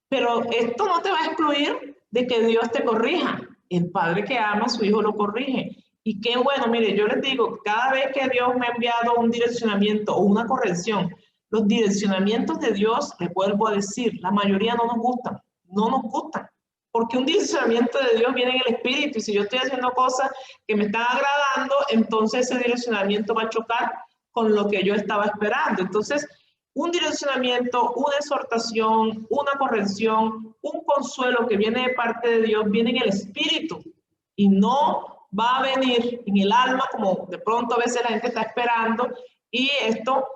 pero esto no te va a excluir de que Dios te corrija. El padre que ama a su hijo lo corrige. Y qué bueno, mire, yo les digo, cada vez que Dios me ha enviado un direccionamiento o una corrección, los direccionamientos de Dios, les vuelvo a decir, la mayoría no nos gustan, porque un direccionamiento de Dios viene en el espíritu y si yo estoy haciendo cosas que me están agradando, entonces ese direccionamiento va a chocar con lo que yo estaba esperando. Entonces, un direccionamiento, una exhortación, una corrección, un consuelo que viene de parte de Dios, viene en el espíritu y no va a venir en el alma como de pronto a veces la gente está esperando y esto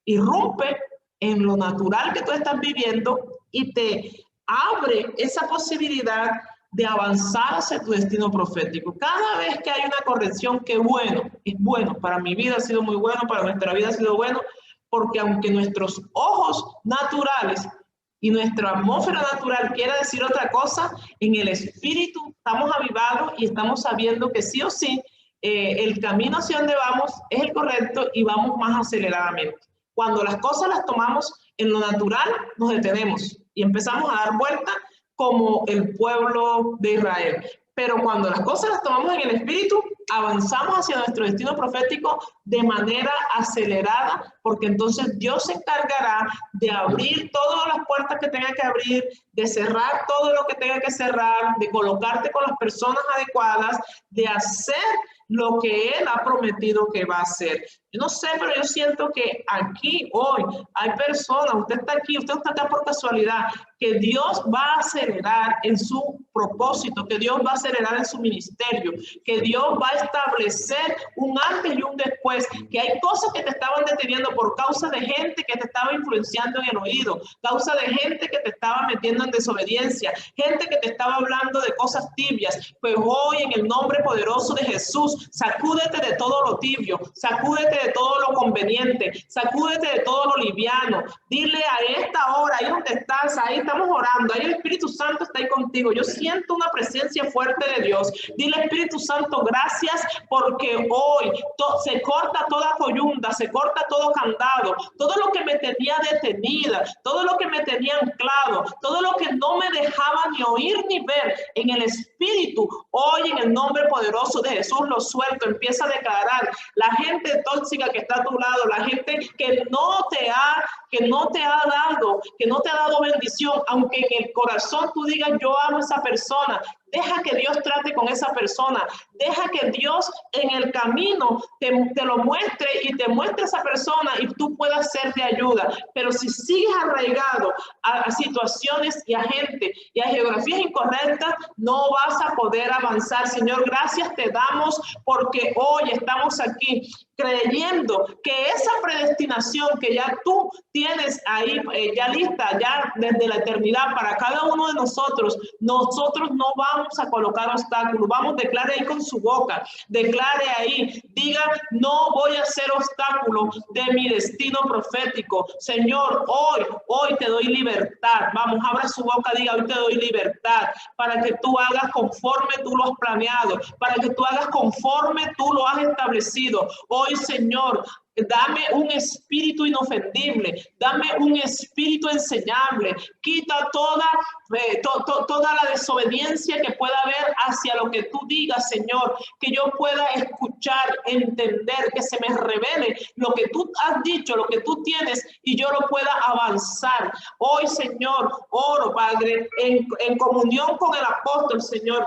irrumpe en lo natural que tú estás viviendo y te abre esa posibilidad de avanzar hacia tu destino profético. Cada vez que hay una corrección, que bueno, es bueno, para mi vida ha sido muy bueno, para nuestra vida ha sido bueno, porque aunque nuestros ojos naturales y nuestra atmósfera natural quiera decir otra cosa, en el espíritu estamos avivados y estamos sabiendo que sí o sí el camino hacia donde vamos es el correcto y vamos más aceleradamente. Cuando las cosas las tomamos en lo natural, nos detenemos y empezamos a dar vuelta como el pueblo de Israel. Pero cuando las cosas las tomamos en el espíritu, avanzamos hacia nuestro destino profético de manera acelerada, porque entonces Dios se encargará de abrir todas las puertas que tenga que abrir, de cerrar todo lo que tenga que cerrar, de colocarte con las personas adecuadas, de hacer lo que Él ha prometido que va a hacer. Yo no sé, pero yo siento que aquí hoy hay personas, usted está aquí, usted no está acá por casualidad, que Dios va a acelerar en su propósito, que Dios va a acelerar en su ministerio, que Dios va a establecer un antes y un después, que hay cosas que te estaban deteniendo por causa de gente que te estaba influenciando en el oído, causa de gente que te estaba metiendo en desobediencia, gente que te estaba hablando de cosas tibias. Pues hoy, en el nombre poderoso de Jesús, sacúdete de todo lo tibio, sacúdete de todo lo conveniente, sacúdete de todo lo liviano. Dile a esta hora, ahí donde estás, ahí estamos orando, ahí el Espíritu Santo está ahí contigo. Yo siento una presencia fuerte de Dios. Dile, Espíritu Santo, gracias, porque hoy se corta toda coyunda, se corta todo candado, todo lo que me tenía detenida, todo lo que me tenía anclado, todo lo que no me dejaba ni oír ni ver en el Espíritu. Hoy, en el nombre poderoso de Jesús, lo suelto. Empieza a declarar: la gente tóxica que está a tu lado, la gente que no te ha dado bendición, aunque en el corazón tú digas yo amo a esa persona, deja que Dios trate con esa persona, deja que Dios en el camino te lo muestre y te muestre esa persona y tú puedas ser de ayuda. Pero si sigues arraigado a situaciones y a gente y a geografías incorrectas, no vas a poder avanzar. Señor, gracias te damos porque hoy estamos aquí creyendo que esa predestinación que ya tú tienes ahí ya lista, ya desde la eternidad para cada uno de nosotros no vamos a colocar obstáculos. Vamos, declare ahí con su boca, declare ahí, diga: no voy a ser obstáculo de mi destino profético. Señor, hoy te doy libertad. Vamos, abra su boca, diga: hoy te doy libertad para que tú hagas conforme tú lo has planeado, para que tú hagas conforme tú lo has establecido. Hoy, Señor, dame un espíritu inofendible, dame un espíritu enseñable, quita toda la desobediencia que pueda haber hacia lo que tú digas, Señor, que yo pueda escuchar, entender, que se me revele lo que tú has dicho, lo que tú tienes y yo lo pueda avanzar. Hoy, Señor, oro, Padre, en comunión con el apóstol, Señor.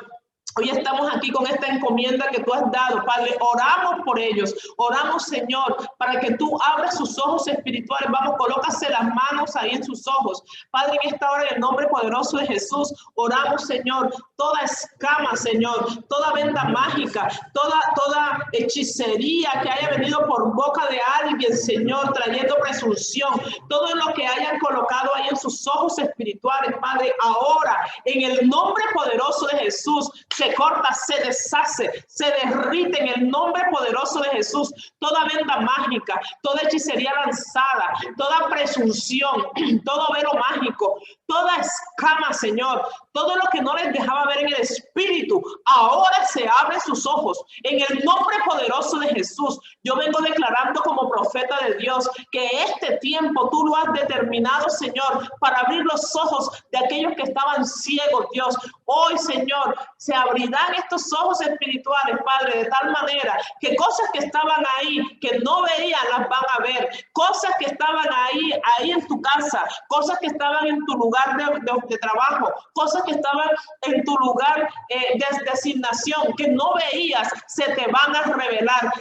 Hoy estamos aquí con esta encomienda que tú has dado, Padre. Oramos por ellos. Oramos, Señor, para que tú abras sus ojos espirituales. Vamos, colócase las manos ahí en sus ojos. Padre, en esta hora, en el nombre poderoso de Jesús, oramos, Señor, toda escama, Señor, toda venda mágica, toda hechicería que haya venido por boca de alguien, Señor, trayendo presunción, todo lo que hayan colocado ahí en sus ojos espirituales, Padre, ahora, en el nombre poderoso de Jesús, se corta, se deshace, se derrite en el nombre poderoso de Jesús toda venda mágica, toda hechicería lanzada, toda presunción, todo velo mágico, toda escama, Señor, todo lo que no les dejaba ver en el espíritu, ahora se abren sus ojos en el nombre poderoso de Jesús. Yo vengo declarando como profeta de Dios que este tiempo tú lo has determinado, Señor, para abrir los ojos de aquellos que estaban ciegos, Dios. Hoy, Señor, se abrirán estos ojos espirituales, Padre, de tal manera que cosas que estaban ahí, que no veían, las van a ver. Cosas que estaban ahí en tu casa, cosas que estaban en tu lugar de trabajo, cosas que estaban en tu lugar de asignación, que no veías, se te van a revelar,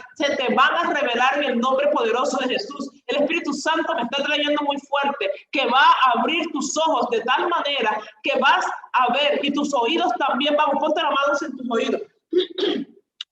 en el nombre poderoso de Jesús. El Espíritu Santo me está trayendo muy fuerte, que va a abrir tus ojos de tal manera que vas a ver, y tus oídos también. Vamos, ponte las manos en tus oídos.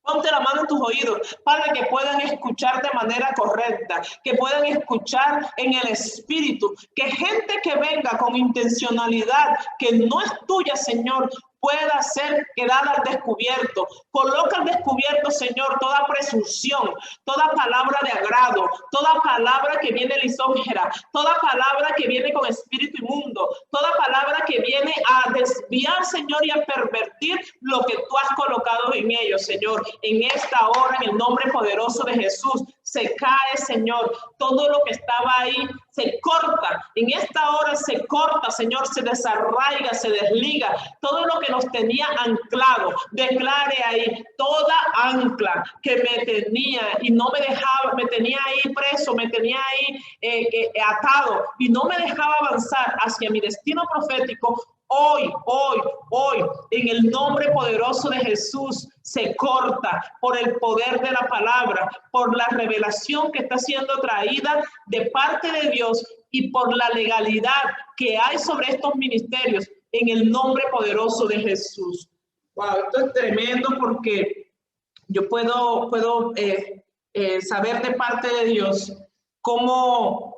Ponte la mano en tus oídos para que puedan escuchar de manera correcta, que puedan escuchar en el espíritu, que gente que venga con intencionalidad que no es tuya, Señor, pueda ser quedada al descubierto. Coloca al descubierto, Señor, toda presunción, toda palabra de agrado, toda palabra que viene lisonjera, toda palabra que viene con espíritu inmundo, toda palabra que viene a desviar, Señor, y a pervertir lo que tú has colocado en ellos, Señor. En esta hora, en el nombre poderoso de Jesús, se cae, Señor, todo lo que estaba ahí, se corta. En esta hora se corta, Señor, se desarraiga, se desliga todo lo que nos tenía anclado. Declare ahí toda ancla que me tenía y no me dejaba, me tenía ahí preso, me tenía ahí atado y no me dejaba avanzar hacia mi destino profético. hoy, en el nombre poderoso de Jesús, se corta por el poder de la palabra, por la revelación que está siendo traída de parte de Dios y por la legalidad que hay sobre estos ministerios, en el nombre poderoso de Jesús. Wow, esto es tremendo porque yo puedo saber de parte de Dios cómo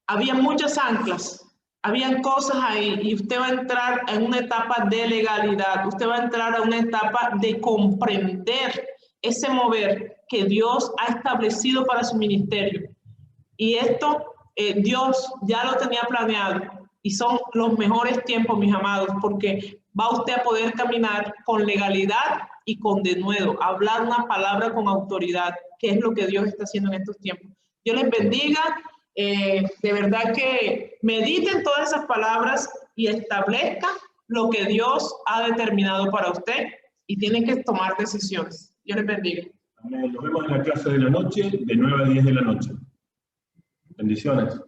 había muchas anclas. Habían cosas ahí y usted va a entrar en una etapa de legalidad, usted va a entrar a una etapa de comprender ese mover que Dios ha establecido para su ministerio. Y esto Dios ya lo tenía planeado y son los mejores tiempos, mis amados, porque va usted a poder caminar con legalidad y con denuedo, hablar una palabra con autoridad, que es lo que Dios está haciendo en estos tiempos. Dios les bendiga. De verdad que mediten todas esas palabras y establezca lo que Dios ha determinado para usted y tienen que tomar decisiones. Dios les bendiga. Amén. Nos vemos en la clase de la noche, de 9 a 10 de la noche. Bendiciones.